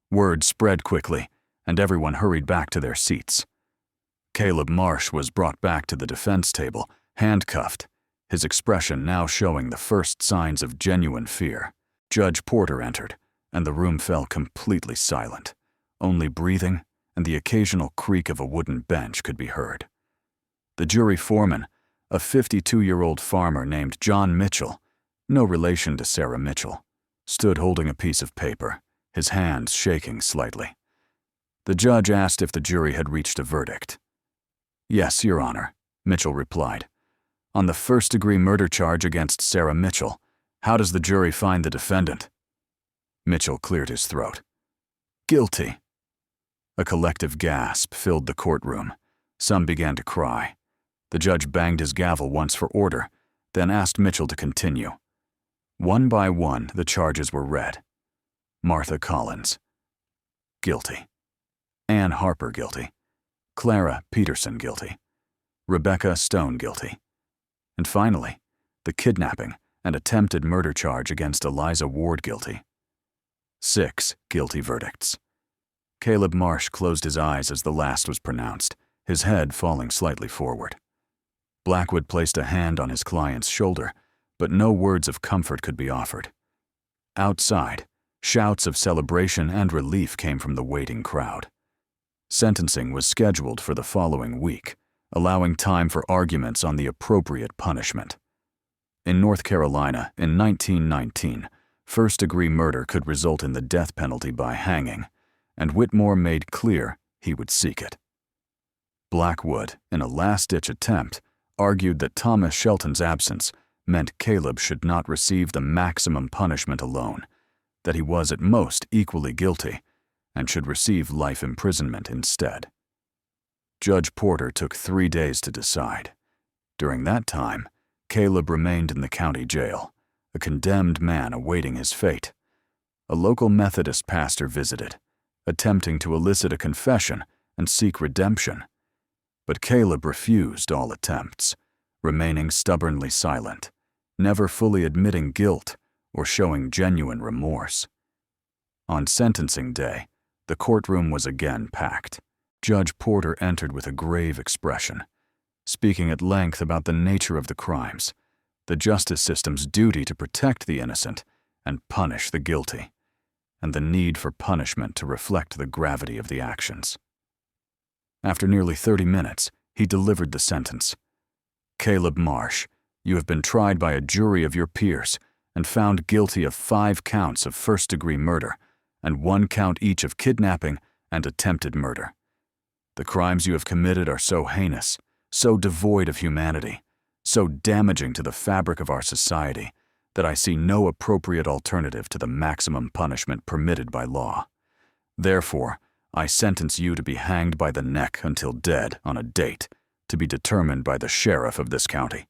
Word spread quickly, and everyone hurried back to their seats. Caleb Marsh was brought back to the defense table, handcuffed, his expression now showing the first signs of genuine fear. Judge Porter entered, and the room fell completely silent. Only breathing and the occasional creak of a wooden bench could be heard. The jury foreman, a 52-year-old farmer named John Mitchell, no relation to Sarah Mitchell, stood holding a piece of paper, his hands shaking slightly. The judge asked if the jury had reached a verdict. "Yes, Your Honor," Mitchell replied. "On the first-degree murder charge against Sarah Mitchell, how does the jury find the defendant?" Mitchell cleared his throat. "Guilty." A collective gasp filled the courtroom. Some began to cry. The judge banged his gavel once for order, then asked Mitchell to continue. One by one, the charges were read. Martha Collins, guilty. Ann Harper, guilty. Clara Peterson, guilty. Rebecca Stone, guilty. And finally, the kidnapping and attempted murder charge against Eliza Ward, guilty. 6 guilty verdicts. Caleb Marsh closed his eyes as the last was pronounced, his head falling slightly forward. Blackwood placed a hand on his client's shoulder, but no words of comfort could be offered. Outside, shouts of celebration and relief came from the waiting crowd. Sentencing was scheduled for the following week, allowing time for arguments on the appropriate punishment. In North Carolina, in 1919, first-degree murder could result in the death penalty by hanging, and Whitmore made clear he would seek it. Blackwood, in a last-ditch attempt, argued that Thomas Shelton's absence meant Caleb should not receive the maximum punishment alone, that he was at most equally guilty and should receive life imprisonment instead. Judge Porter took 3 days to decide. During that time, Caleb remained in the county jail, a condemned man awaiting his fate. A local Methodist pastor visited, attempting to elicit a confession and seek redemption. But Caleb refused all attempts, remaining stubbornly silent, never fully admitting guilt or showing genuine remorse. On sentencing day, the courtroom was again packed. Judge Porter entered with a grave expression, speaking at length about the nature of the crimes, the justice system's duty to protect the innocent and punish the guilty, and the need for punishment to reflect the gravity of the actions. After nearly 30 minutes, he delivered the sentence. Caleb Marsh, you have been tried by a jury of your peers and found guilty of 5 counts of first-degree murder and 1 count each of kidnapping and attempted murder. The crimes you have committed are so heinous, so devoid of humanity, so damaging to the fabric of our society that I see no appropriate alternative to the maximum punishment permitted by law. Therefore, I sentence you to be hanged by the neck until dead on a date to be determined by the sheriff of this county.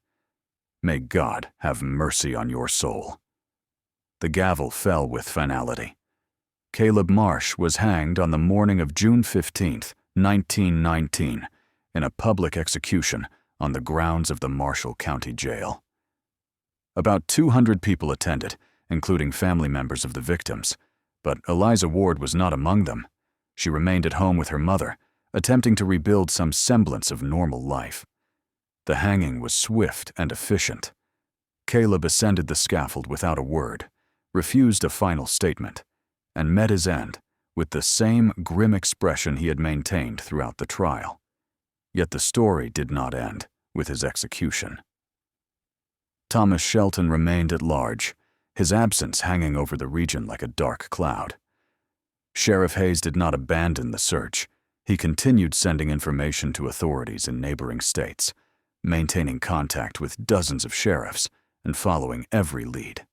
May God have mercy on your soul." The gavel fell with finality. Caleb Marsh was hanged on the morning of June 15, 1919, in a public execution on the grounds of the Marshall County Jail. About 200 people attended, including family members of the victims, but Eliza Ward was not among them. She remained at home with her mother, attempting to rebuild some semblance of normal life. The hanging was swift and efficient. Caleb ascended the scaffold without a word, refused a final statement, and met his end with the same grim expression he had maintained throughout the trial. Yet the story did not end with his execution. Thomas Shelton remained at large, his absence hanging over the region like a dark cloud. Sheriff Hayes did not abandon the search. He continued sending information to authorities in neighboring states, maintaining contact with dozens of sheriffs and following every lead.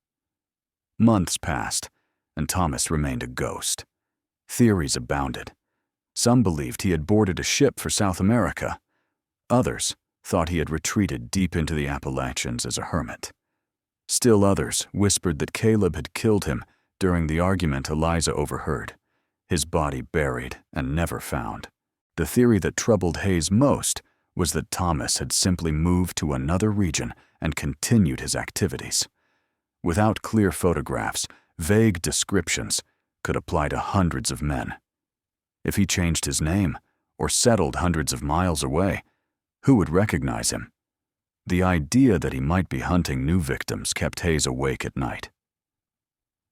Months passed, and Thomas remained a ghost. Theories abounded. Some believed he had boarded a ship for South America. Others thought he had retreated deep into the Appalachians as a hermit. Still others whispered that Caleb had killed him during the argument Eliza overheard, his body buried and never found. The theory that troubled Hayes most was that Thomas had simply moved to another region and continued his activities. Without clear photographs, vague descriptions could apply to hundreds of men. If he changed his name or settled hundreds of miles away, who would recognize him? The idea that he might be hunting new victims kept Hayes awake at night.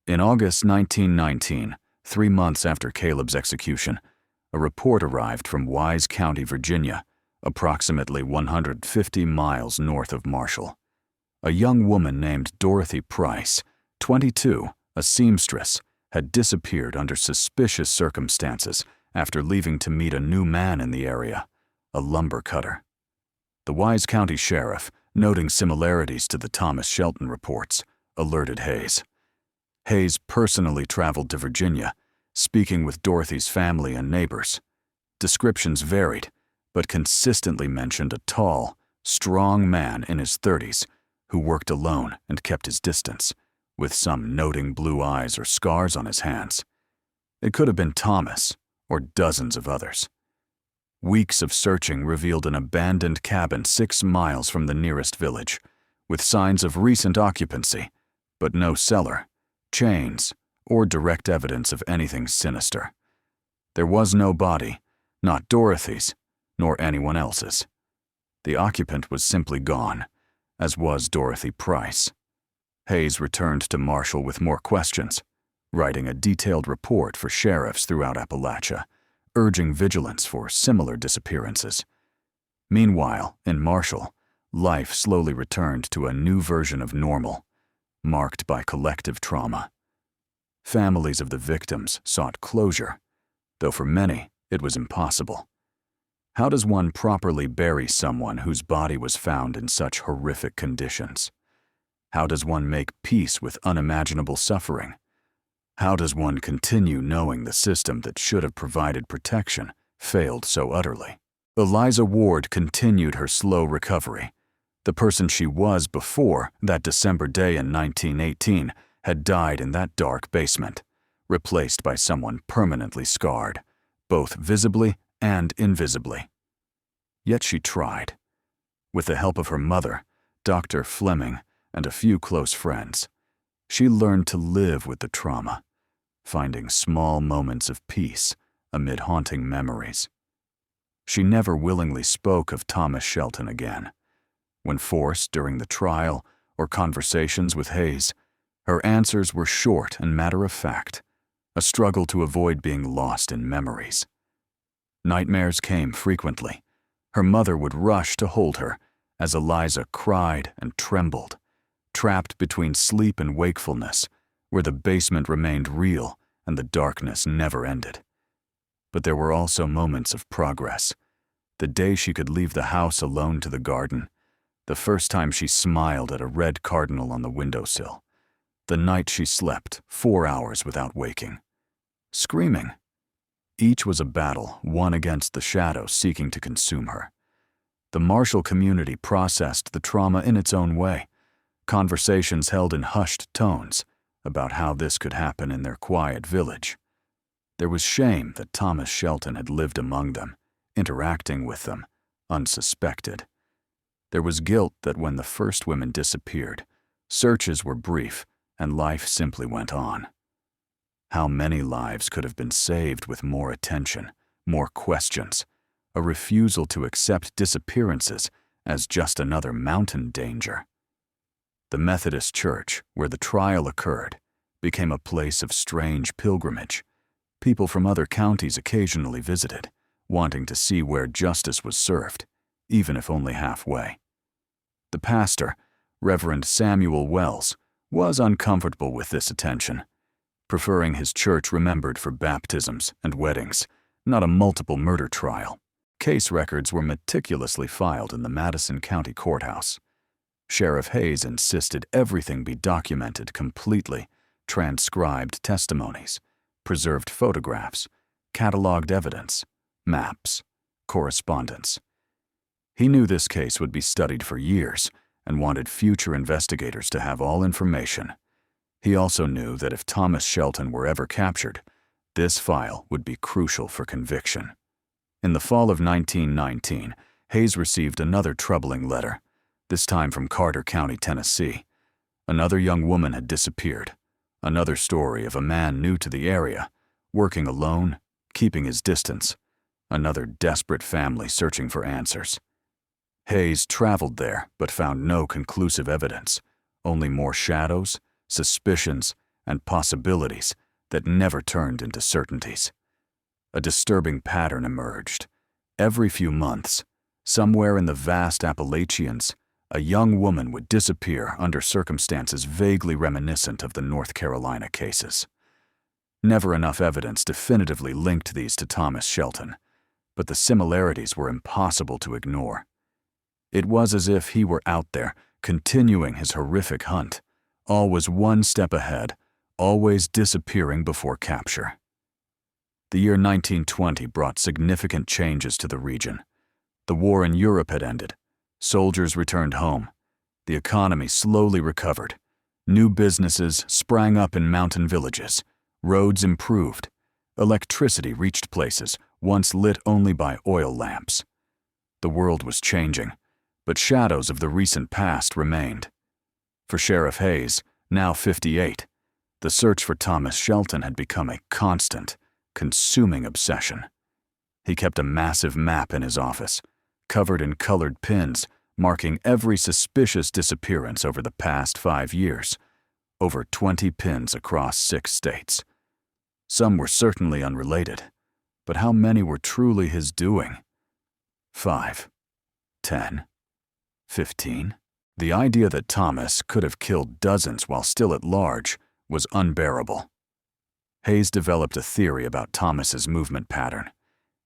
In August 1919, 3 months after Caleb's execution, a report arrived from Wise County, Virginia, approximately 150 miles north of Marshall. A young woman named Dorothy Price, 22, a seamstress, had disappeared under suspicious circumstances after leaving to meet a new man in the area, a lumber cutter. The Wise County Sheriff, noting similarities to the Thomas Shelton reports, alerted Hayes. Hayes personally traveled to Virginia, speaking with Dorothy's family and neighbors. Descriptions varied, but consistently mentioned a tall, strong man in his 30s who worked alone and kept his distance, with some noting blue eyes or scars on his hands. It could have been Thomas or dozens of others. Weeks of searching revealed an abandoned cabin 6 miles from the nearest village, with signs of recent occupancy, but no cellar, chains, or direct evidence of anything sinister. There was no body, not Dorothy's, nor anyone else's. The occupant was simply gone, as was Dorothy Price. Hayes returned to Marshall with more questions, writing a detailed report for sheriffs throughout Appalachia, urging vigilance for similar disappearances. Meanwhile, in Marshall, life slowly returned to a new version of normal, marked by collective trauma. Families of the victims sought closure, though for many it was impossible. How does one properly bury someone whose body was found in such horrific conditions? How does one make peace with unimaginable suffering? How does one continue knowing the system that should have provided protection failed so utterly? Eliza Ward continued her slow recovery. The person she was before that December day in 1918 had died in that dark basement, replaced by someone permanently scarred, both visibly and invisibly. Yet she tried. With the help of her mother, Dr. Fleming, and a few close friends, she learned to live with the trauma, finding small moments of peace amid haunting memories. She never willingly spoke of Thomas Shelton again. When forced during the trial or conversations with Hayes, her answers were short and matter-of-fact, a struggle to avoid being lost in memories. Nightmares came frequently. Her mother would rush to hold her as Eliza cried and trembled, trapped between sleep and wakefulness, where the basement remained real and the darkness never ended. But there were also moments of progress. The day she could leave the house alone to the garden, the first time she smiled at a red cardinal on the windowsill, the night she slept 4 hours without waking. Screaming. Each was a battle won against the shadow seeking to consume her. The Marshall community processed the trauma in its own way, conversations held in hushed tones about how this could happen in their quiet village. There was shame that Thomas Shelton had lived among them, interacting with them, unsuspected. There was guilt that when the first women disappeared, searches were brief and life simply went on. How many lives could have been saved with more attention, more questions, a refusal to accept disappearances as just another mountain danger? The Methodist church, where the trial occurred, became a place of strange pilgrimage. People from other counties occasionally visited, wanting to see where justice was served, even if only halfway. The pastor, Reverend Samuel Wells, was uncomfortable with this attention, preferring his church remembered for baptisms and weddings, not a multiple murder trial. Case records were meticulously filed in the Madison County Courthouse. Sheriff Hayes insisted everything be documented completely, transcribed testimonies, preserved photographs, cataloged evidence, maps, correspondence. He knew this case would be studied for years and wanted future investigators to have all information. He also knew that if Thomas Shelton were ever captured, this file would be crucial for conviction. In the fall of 1919, Hayes received another troubling letter, this time from Carter County, Tennessee. Another young woman had disappeared. Another story of a man new to the area, working alone, keeping his distance. Another desperate family searching for answers. Hayes traveled there but found no conclusive evidence, only more shadows, suspicions, and possibilities that never turned into certainties. A disturbing pattern emerged. Every few months, somewhere in the vast Appalachians, a young woman would disappear under circumstances vaguely reminiscent of the North Carolina cases. Never enough evidence definitively linked these to Thomas Shelton, but the similarities were impossible to ignore. It was as if he were out there, continuing his horrific hunt, always one step ahead, always disappearing before capture. The year 1920 brought significant changes to the region. The war in Europe had ended. Soldiers returned home. The economy slowly recovered. New businesses sprang up in mountain villages. Roads improved. Electricity reached places once lit only by oil lamps. The world was changing, but shadows of the recent past remained. For Sheriff Hayes, now 58, the search for Thomas Shelton had become a constant, consuming obsession. He kept a massive map in his office, covered in colored pins, marking every suspicious disappearance over the past 5 years, over 20 pins across 6 states. Some were certainly unrelated, but how many were truly his doing? 5, 10, 15? The idea that Thomas could have killed dozens while still at large was unbearable. Hayes developed a theory about Thomas's movement pattern.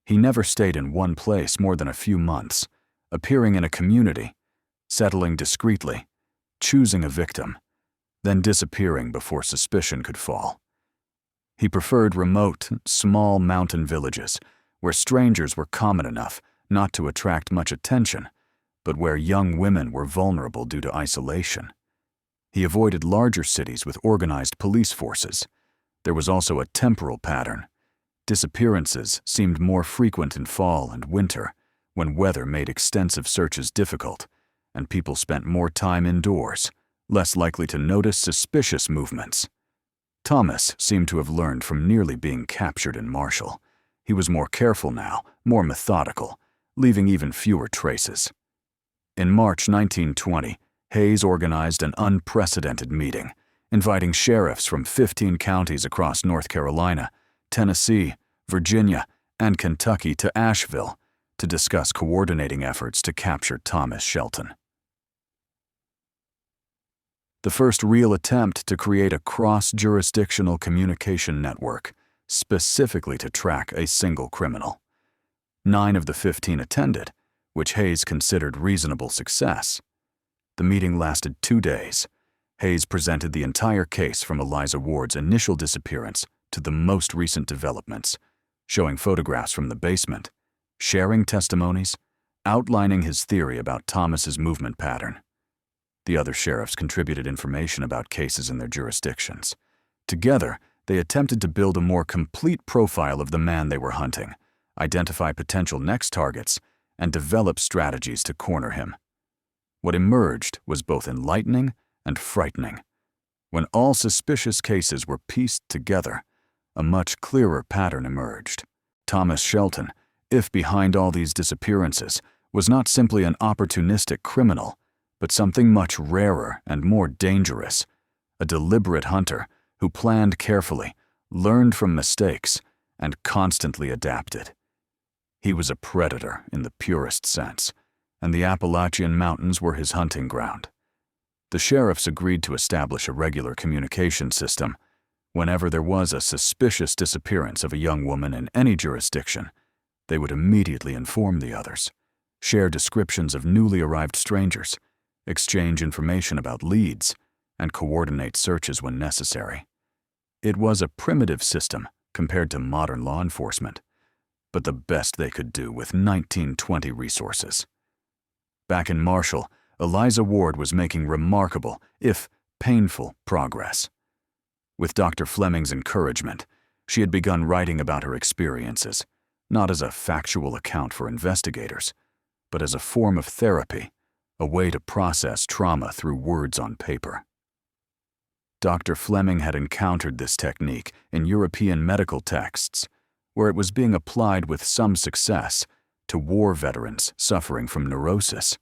He never stayed in one place more than a few months, appearing in a community, settling discreetly, choosing a victim, then disappearing before suspicion could fall. He preferred remote, small mountain villages where strangers were common enough not to attract much attention, but where young women were vulnerable due to isolation. He avoided larger cities with organized police forces. There was also a temporal pattern. Disappearances seemed more frequent in fall and winter, when weather made extensive searches difficult, and people spent more time indoors, less likely to notice suspicious movements. Thomas seemed to have learned from nearly being captured in Marshall. He was more careful now, more methodical, leaving even fewer traces. In March 1920, Hayes organized an unprecedented meeting, inviting sheriffs from 15 counties across North Carolina, Tennessee, Virginia, and Kentucky to Asheville to discuss coordinating efforts to capture Thomas Shelton. The first real attempt to create a cross-jurisdictional communication network, specifically to track a single criminal. 9 of the 15 attended, which Hayes considered reasonable success. The meeting lasted 2 days. Hayes presented the entire case from Eliza Ward's initial disappearance to the most recent developments, showing photographs from the basement, sharing testimonies, outlining his theory about Thomas's movement pattern. The other sheriffs contributed information about cases in their jurisdictions. Together, they attempted to build a more complete profile of the man they were hunting, identify potential next targets, and develop strategies to corner him. What emerged was both enlightening and frightening. When all suspicious cases were pieced together, a much clearer pattern emerged. Thomas Shelton, if behind all these disappearances, was not simply an opportunistic criminal, but something much rarer and more dangerous: a deliberate hunter who planned carefully, learned from mistakes, and constantly adapted. He was a predator in the purest sense, and the Appalachian Mountains were his hunting ground. The sheriffs agreed to establish a regular communication system. Whenever there was a suspicious disappearance of a young woman in any jurisdiction, they would immediately inform the others, share descriptions of newly arrived strangers, exchange information about leads, and coordinate searches when necessary. It was a primitive system compared to modern law enforcement, but the best they could do with 1920 resources. Back in Marshall, Eliza Ward was making remarkable, if painful, progress. With Dr. Fleming's encouragement, she had begun writing about her experiences, not as a factual account for investigators, but as a form of therapy, a way to process trauma through words on paper. Dr. Fleming had encountered this technique in European medical texts, where it was being applied with some success to war veterans suffering from neurosis.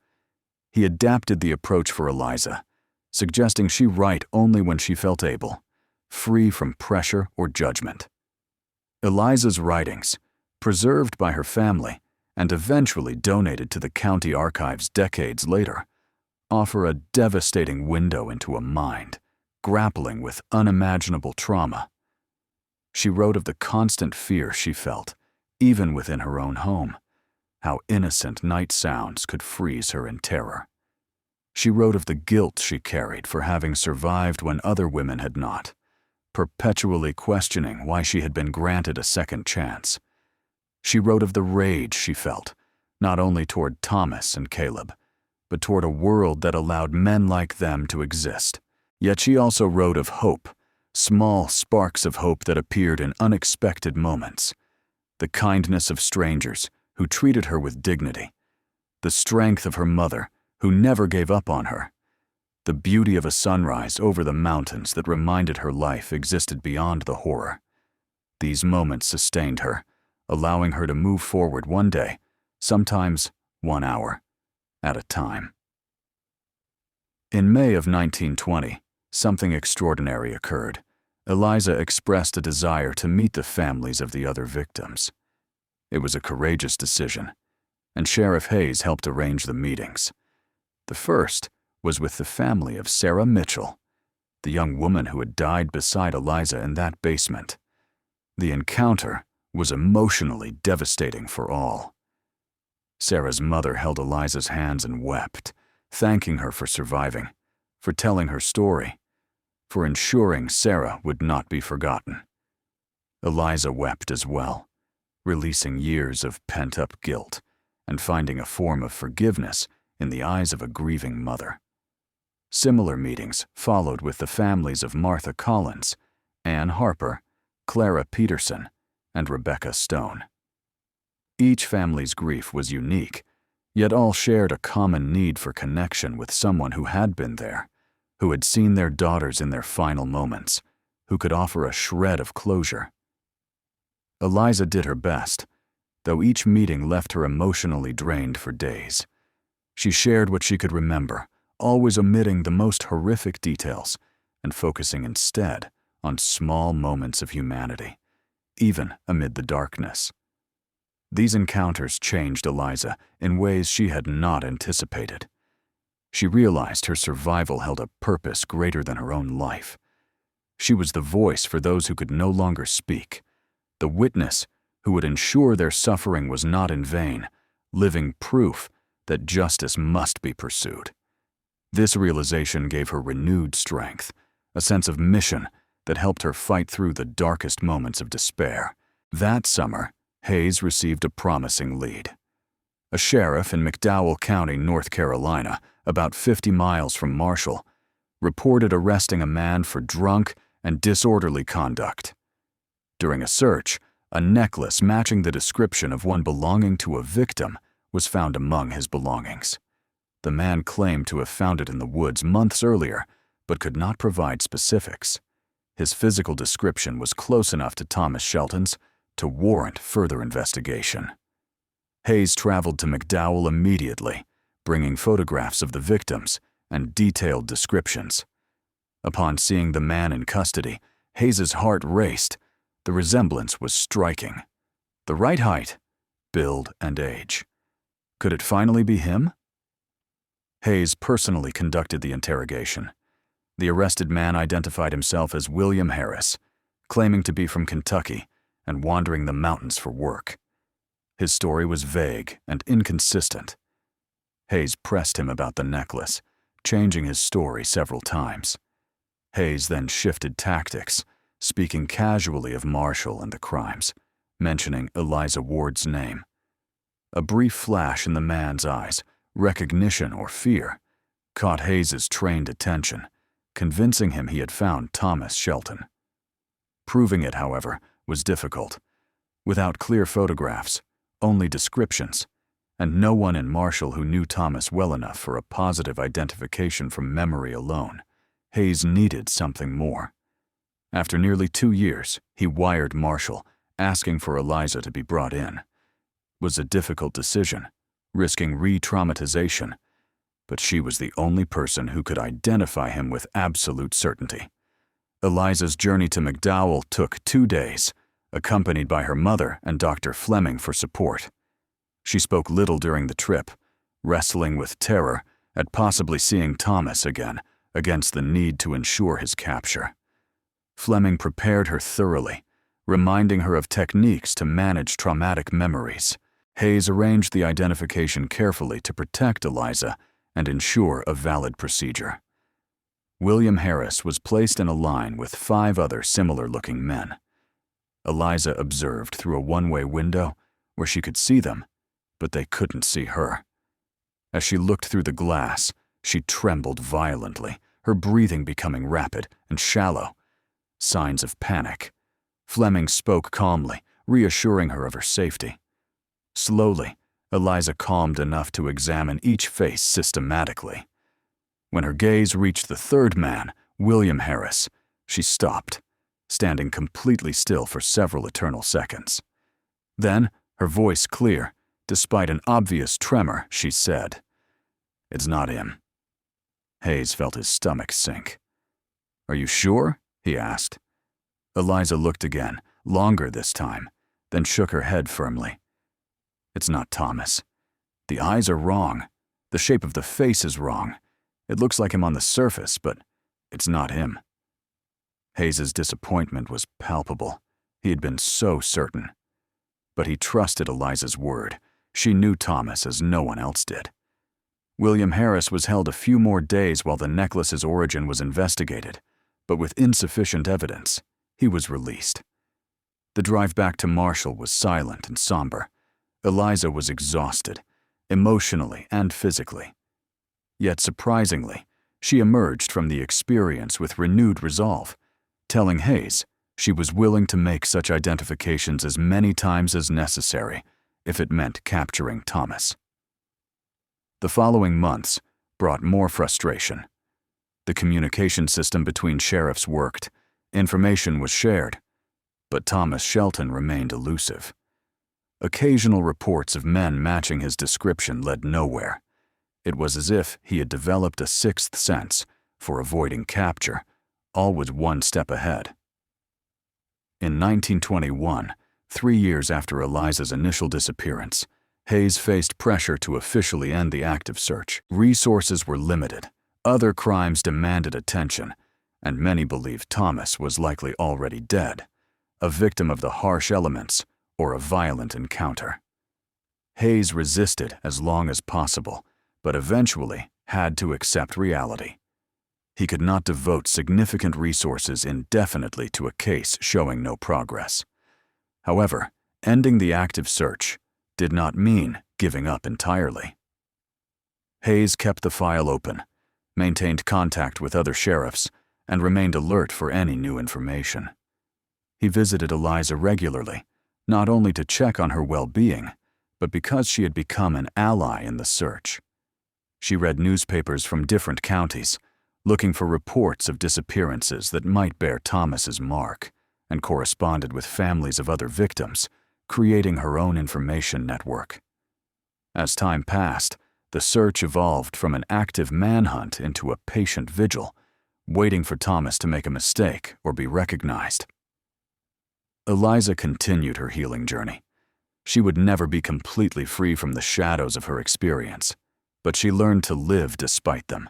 He adapted the approach for Eliza, suggesting she write only when she felt able, free from pressure or judgment. Eliza's writings, preserved by her family and eventually donated to the county archives decades later, offer a devastating window into a mind grappling with unimaginable trauma. She wrote of the constant fear she felt, even within her own home, how innocent night sounds could freeze her in terror. She wrote of the guilt she carried for having survived when other women had not, perpetually questioning why she had been granted a second chance. She wrote of the rage she felt, not only toward Thomas and Caleb, but toward a world that allowed men like them to exist. Yet she also wrote of hope, small sparks of hope that appeared in unexpected moments, the kindness of strangers who treated her with dignity, the strength of her mother who never gave up on her, the beauty of a sunrise over the mountains that reminded her life existed beyond the horror. These moments sustained her, allowing her to move forward one day, sometimes 1 hour, at a time. In May of 1920, something extraordinary occurred. Eliza expressed a desire to meet the families of the other victims. It was a courageous decision, and Sheriff Hayes helped arrange the meetings. The first was with the family of Sarah Mitchell, the young woman who had died beside Eliza in that basement. The encounter was emotionally devastating for all. Sarah's mother held Eliza's hands and wept, thanking her for surviving, for telling her story, for ensuring Sarah would not be forgotten. Eliza wept as well, releasing years of pent-up guilt and finding a form of forgiveness in the eyes of a grieving mother. Similar meetings followed with the families of Martha Collins, Ann Harper, Clara Peterson, and Rebecca Stone. Each family's grief was unique, yet all shared a common need for connection with someone who had been there, who had seen their daughters in their final moments, who could offer a shred of closure. Eliza did her best, though each meeting left her emotionally drained for days. She shared what she could remember, always omitting the most horrific details and focusing instead on small moments of humanity, even amid the darkness. These encounters changed Eliza in ways she had not anticipated. She realized her survival held a purpose greater than her own life. She was the voice for those who could no longer speak, the witness who would ensure their suffering was not in vain, living proof that justice must be pursued. This realization gave her renewed strength, a sense of mission that helped her fight through the darkest moments of despair. That summer, Hayes received a promising lead. A sheriff in McDowell County, North Carolina, about 50 miles from Marshall, reported arresting a man for drunk and disorderly conduct. During a search, a necklace matching the description of one belonging to a victim was found among his belongings. The man claimed to have found it in the woods months earlier, but could not provide specifics. His physical description was close enough to Thomas Shelton's to warrant further investigation. Hayes traveled to McDowell immediately, bringing photographs of the victims and detailed descriptions. Upon seeing the man in custody, Hayes's heart raced. The resemblance was striking. The right height, build, and age. Could it finally be him? Hayes personally conducted the interrogation. The arrested man identified himself as William Harris, claiming to be from Kentucky and wandering the mountains for work. His story was vague and inconsistent. Hayes pressed him about the necklace, changing his story several times. Hayes then shifted tactics, speaking casually of Marshall and the crimes, mentioning Eliza Ward's name. A brief flash in the man's eyes, recognition or fear, caught Hayes's trained attention, convincing him he had found Thomas Shelton. Proving it, however, was difficult. Without clear photographs, only descriptions, and no one in Marshall who knew Thomas well enough for a positive identification from memory alone, Hayes needed something more. After nearly 2 years, he wired Marshall, asking for Eliza to be brought in. It was a difficult decision, risking re-traumatization, but she was the only person who could identify him with absolute certainty. Eliza's journey to McDowell took 2 days, accompanied by her mother and Dr. Fleming for support. She spoke little during the trip, wrestling with terror at possibly seeing Thomas again, against the need to ensure his capture. Fleming prepared her thoroughly, reminding her of techniques to manage traumatic memories. Hayes arranged the identification carefully to protect Eliza and ensure a valid procedure. William Harris was placed in a line with 5 other similar-looking men. Eliza observed through a one-way window where she could see them, but they couldn't see her. As she looked through the glass, she trembled violently, her breathing becoming rapid and shallow. Signs of panic. Fleming spoke calmly, reassuring her of her safety. Slowly, Eliza calmed enough to examine each face systematically. When her gaze reached the 3rd man, William Harris, she stopped, standing completely still for several eternal seconds. Then, her voice clear, despite an obvious tremor, she said, "It's not him." Hayes felt his stomach sink. "Are you sure?" he asked. Eliza looked again, longer this time, then shook her head firmly. "It's not Thomas. The eyes are wrong. The shape of the face is wrong. It looks like him on the surface, but it's not him." Hayes's disappointment was palpable. He had been so certain. But he trusted Eliza's word. She knew Thomas as no one else did. William Harris was held a few more days while the necklace's origin was investigated, but with insufficient evidence, he was released. The drive back to Marshall was silent and somber. Eliza was exhausted, emotionally and physically. Yet surprisingly, she emerged from the experience with renewed resolve, telling Hayes she was willing to make such identifications as many times as necessary if it meant capturing Thomas. The following months brought more frustration. The communication system between sheriffs worked, information was shared, but Thomas Shelton remained elusive. Occasional reports of men matching his description led nowhere. It was as if he had developed a 6th sense for avoiding capture, always one step ahead. In 1921, 3 years after Eliza's initial disappearance, Hayes faced pressure to officially end the active search. Resources were limited, other crimes demanded attention, and many believed Thomas was likely already dead, a victim of the harsh elements or a violent encounter. Hayes resisted as long as possible, but eventually had to accept reality. He could not devote significant resources indefinitely to a case showing no progress. However, ending the active search did not mean giving up entirely. Hayes kept the file open, maintained contact with other sheriffs, and remained alert for any new information. He visited Eliza regularly, not only to check on her well-being, but because she had become an ally in the search. She read newspapers from different counties, looking for reports of disappearances that might bear Thomas's mark, and corresponded with families of other victims, creating her own information network. As time passed, The search evolved from an active manhunt into a patient vigil, waiting for Thomas to make a mistake or be recognized. Eliza continued her healing journey. She would never be completely free from the shadows of her experience, but she learned to live despite them.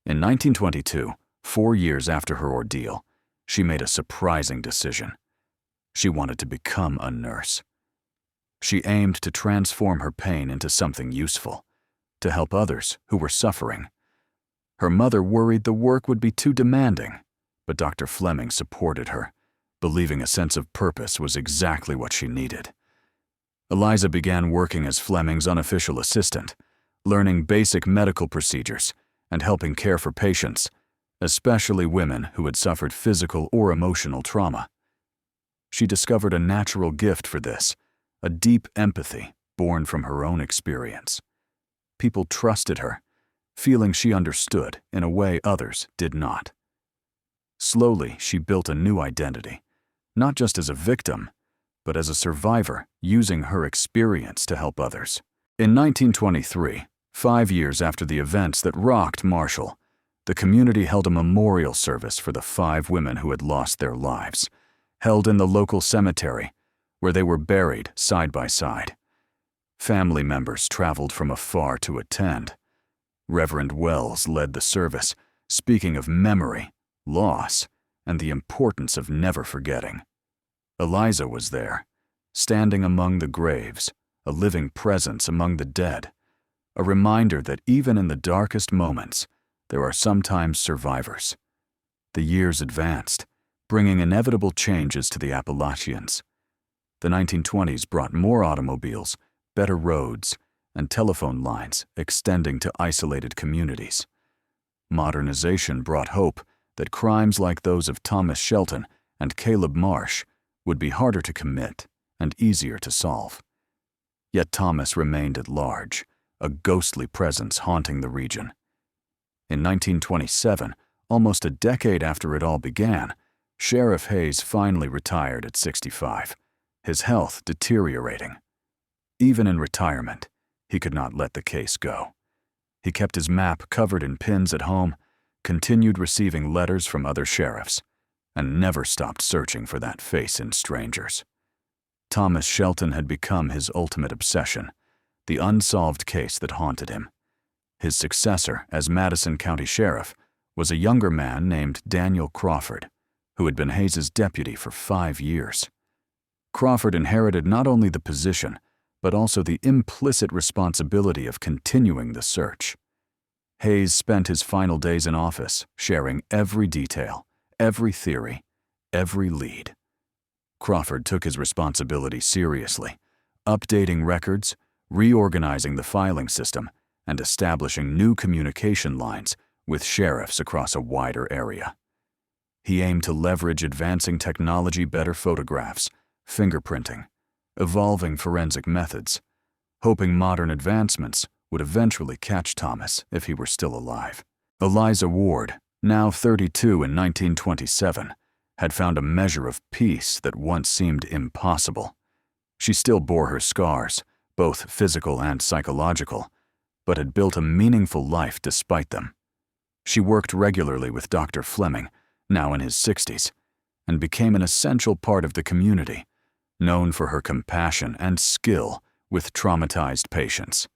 In 1922, 4 years after her ordeal, she made a surprising decision. She wanted to become a nurse. She aimed to transform her pain into something useful, to help others who were suffering. Her mother worried the work would be too demanding, but Dr. Fleming supported her, believing a sense of purpose was exactly what she needed. Eliza began working as Fleming's unofficial assistant, learning basic medical procedures and helping care for patients, especially women who had suffered physical or emotional trauma. She discovered a natural gift for this, a deep empathy born from her own experience. People trusted her, feeling she understood in a way others did not. Slowly, she built a new identity, not just as a victim, but as a survivor using her experience to help others. In 1923, 5 years after the events that rocked Marshall, the community held a memorial service for the 5 women who had lost their lives, held in the local cemetery, where they were buried side by side. Family members traveled from afar to attend. Reverend Wells led the service, speaking of memory, loss, and the importance of never forgetting. Eliza was there, standing among the graves, a living presence among the dead, a reminder that even in the darkest moments, there are sometimes survivors. The years advanced, bringing inevitable changes to the Appalachians. The 1920s brought more automobiles, better roads, and telephone lines extending to isolated communities. Modernization brought hope that crimes like those of Thomas Shelton and Caleb Marsh would be harder to commit and easier to solve. Yet Thomas remained at large, a ghostly presence haunting the region. In 1927, almost a decade after it all began, Sheriff Hayes finally retired at 65, his health deteriorating. Even in retirement, he could not let the case go. He kept his map covered in pins at home, continued receiving letters from other sheriffs, and never stopped searching for that face in strangers. Thomas Shelton had become his ultimate obsession, the unsolved case that haunted him. His successor as Madison County Sheriff was a younger man named Daniel Crawford, who had been Hayes's deputy for 5 years. Crawford inherited not only the position, but also the implicit responsibility of continuing the search. Hayes spent his final days in office sharing every detail, every theory, every lead. Crawford took his responsibility seriously, updating records, reorganizing the filing system, and establishing new communication lines with sheriffs across a wider area. He aimed to leverage advancing technology, better photographs, fingerprinting, evolving forensic methods, hoping modern advancements would eventually catch Thomas if he were still alive. Eliza Ward, now 32 in 1927, had found a measure of peace that once seemed impossible. She still bore her scars, both physical and psychological, but had built a meaningful life despite them. She worked regularly with Dr. Fleming, now in his 60s, and became an essential part of the community, known for her compassion and skill with traumatized patients.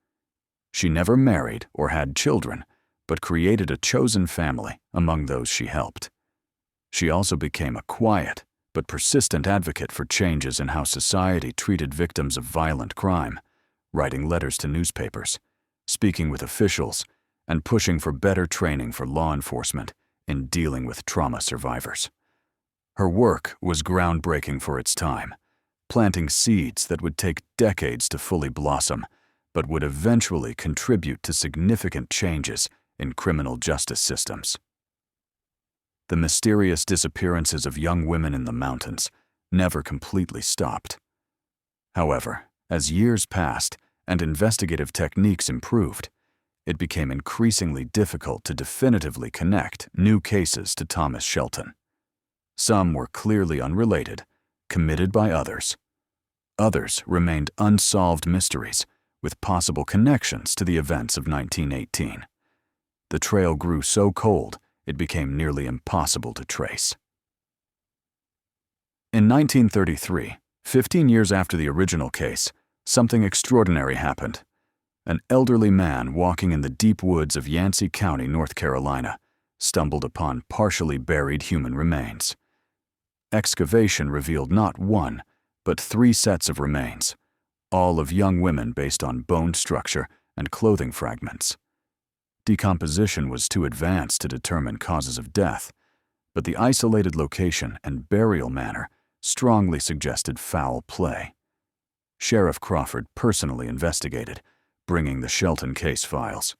She never married or had children, but created a chosen family among those she helped. She also became a quiet but persistent advocate for changes in how society treated victims of violent crime, writing letters to newspapers, speaking with officials, and pushing for better training for law enforcement in dealing with trauma survivors. Her work was groundbreaking for its time, planting seeds that would take decades to fully blossom, but would eventually contribute to significant changes in criminal justice systems. The mysterious disappearances of young women in the mountains never completely stopped. However, as years passed and investigative techniques improved, it became increasingly difficult to definitively connect new cases to Thomas Shelton. Some were clearly unrelated, committed by others. Others remained unsolved mysteries, with possible connections to the events of 1918. The trail grew so cold, it became nearly impossible to trace. In 1933, 15 years after the original case, something extraordinary happened. An elderly man walking in the deep woods of Yancey County, North Carolina, stumbled upon partially buried human remains. Excavation revealed not one, but 3 sets of remains, all of young women based on bone structure and clothing fragments. Decomposition was too advanced to determine causes of death, but the isolated location and burial manner strongly suggested foul play. Sheriff Crawford personally investigated, bringing the Shelton case files.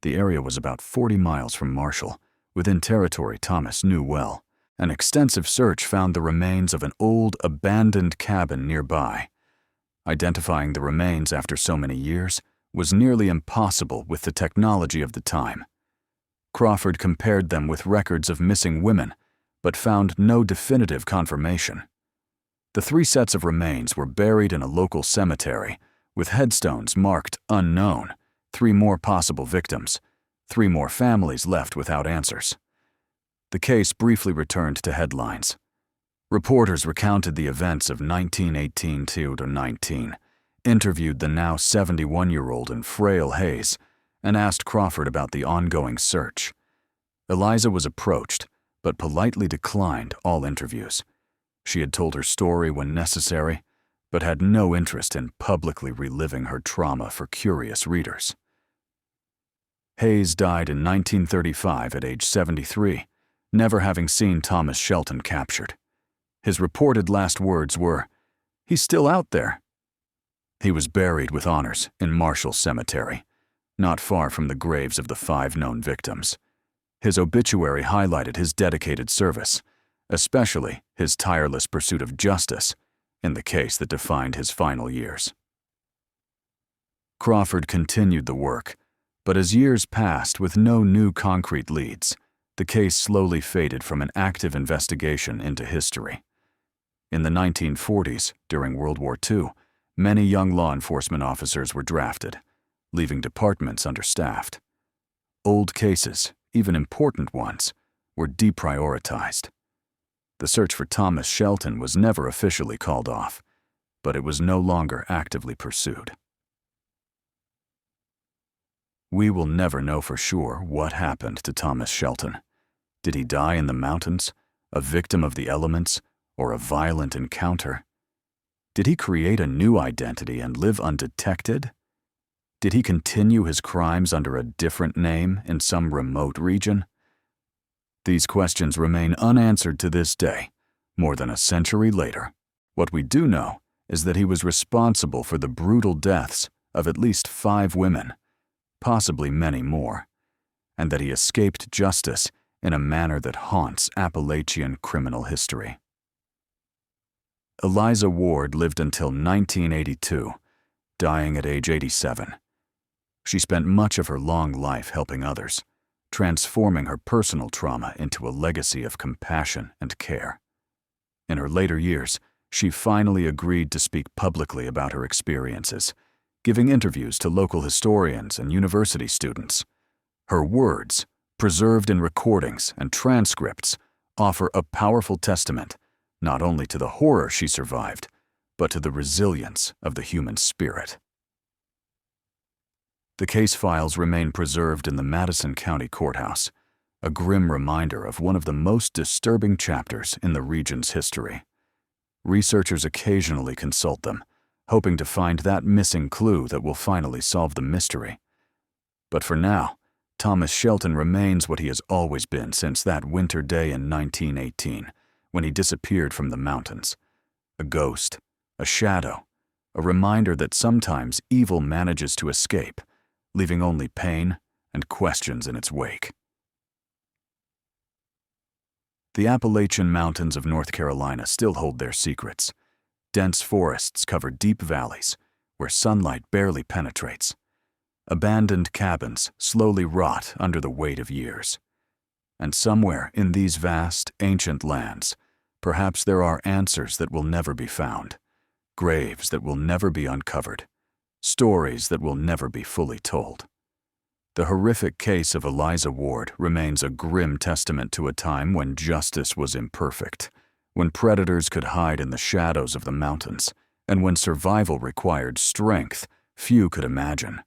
The area was about 40 miles from Marshall, within territory Thomas knew well. An extensive search found the remains of an old, abandoned cabin nearby. Identifying the remains after so many years was nearly impossible with the technology of the time. Crawford compared them with records of missing women, but found no definitive confirmation. The 3 sets of remains were buried in a local cemetery, with headstones marked unknown, 3 more possible victims, 3 more families left without answers. The case briefly returned to headlines. Reporters recounted the events of 1918 to 19, interviewed the now 71-year-old and frail Hayes, and asked Crawford about the ongoing search. Eliza was approached, but politely declined all interviews. She had told her story when necessary, but had no interest in publicly reliving her trauma for curious readers. Hayes died in 1935 at age 73, never having seen Thomas Shelton captured. His reported last words were, "He's still out there." He was buried with honors in Marshall Cemetery, not far from the graves of the 5 known victims. His obituary highlighted his dedicated service, especially his tireless pursuit of justice in the case that defined his final years. Crawford continued the work, but as years passed with no new concrete leads, the case slowly faded from an active investigation into history. In the 1940s, during World War II, many young law enforcement officers were drafted, leaving departments understaffed. Old cases, even important ones, were deprioritized. The search for Thomas Shelton was never officially called off, but it was no longer actively pursued. We will never know for sure what happened to Thomas Shelton. Did he die in the mountains, a victim of the elements, or a violent encounter? Did he create a new identity and live undetected? Did he continue his crimes under a different name in some remote region? These questions remain unanswered to this day, more than a century later. What we do know is that he was responsible for the brutal deaths of at least 5 women, possibly many more, and that he escaped justice in a manner that haunts Appalachian criminal history. Eliza Ward lived until 1982, dying at age 87. She spent much of her long life helping others, transforming her personal trauma into a legacy of compassion and care. In her later years, she finally agreed to speak publicly about her experiences, giving interviews to local historians and university students. Her words, preserved in recordings and transcripts, offer a powerful testament not only to the horror she survived, but to the resilience of the human spirit. The case files remain preserved in the Madison County Courthouse, a grim reminder of one of the most disturbing chapters in the region's history. Researchers occasionally consult them, hoping to find that missing clue that will finally solve the mystery. But for now, Thomas Shelton remains what he has always been since that winter day in 1918, when he disappeared from the mountains. A ghost, a shadow, a reminder that sometimes evil manages to escape, leaving only pain and questions in its wake. The Appalachian Mountains of North Carolina still hold their secrets. Dense forests cover deep valleys, where sunlight barely penetrates. Abandoned cabins slowly rot under the weight of years. And somewhere in these vast, ancient lands, perhaps there are answers that will never be found, graves that will never be uncovered, stories that will never be fully told. The horrific case of Eliza Ward remains a grim testament to a time when justice was imperfect, when predators could hide in the shadows of the mountains, and when survival required strength few could imagine.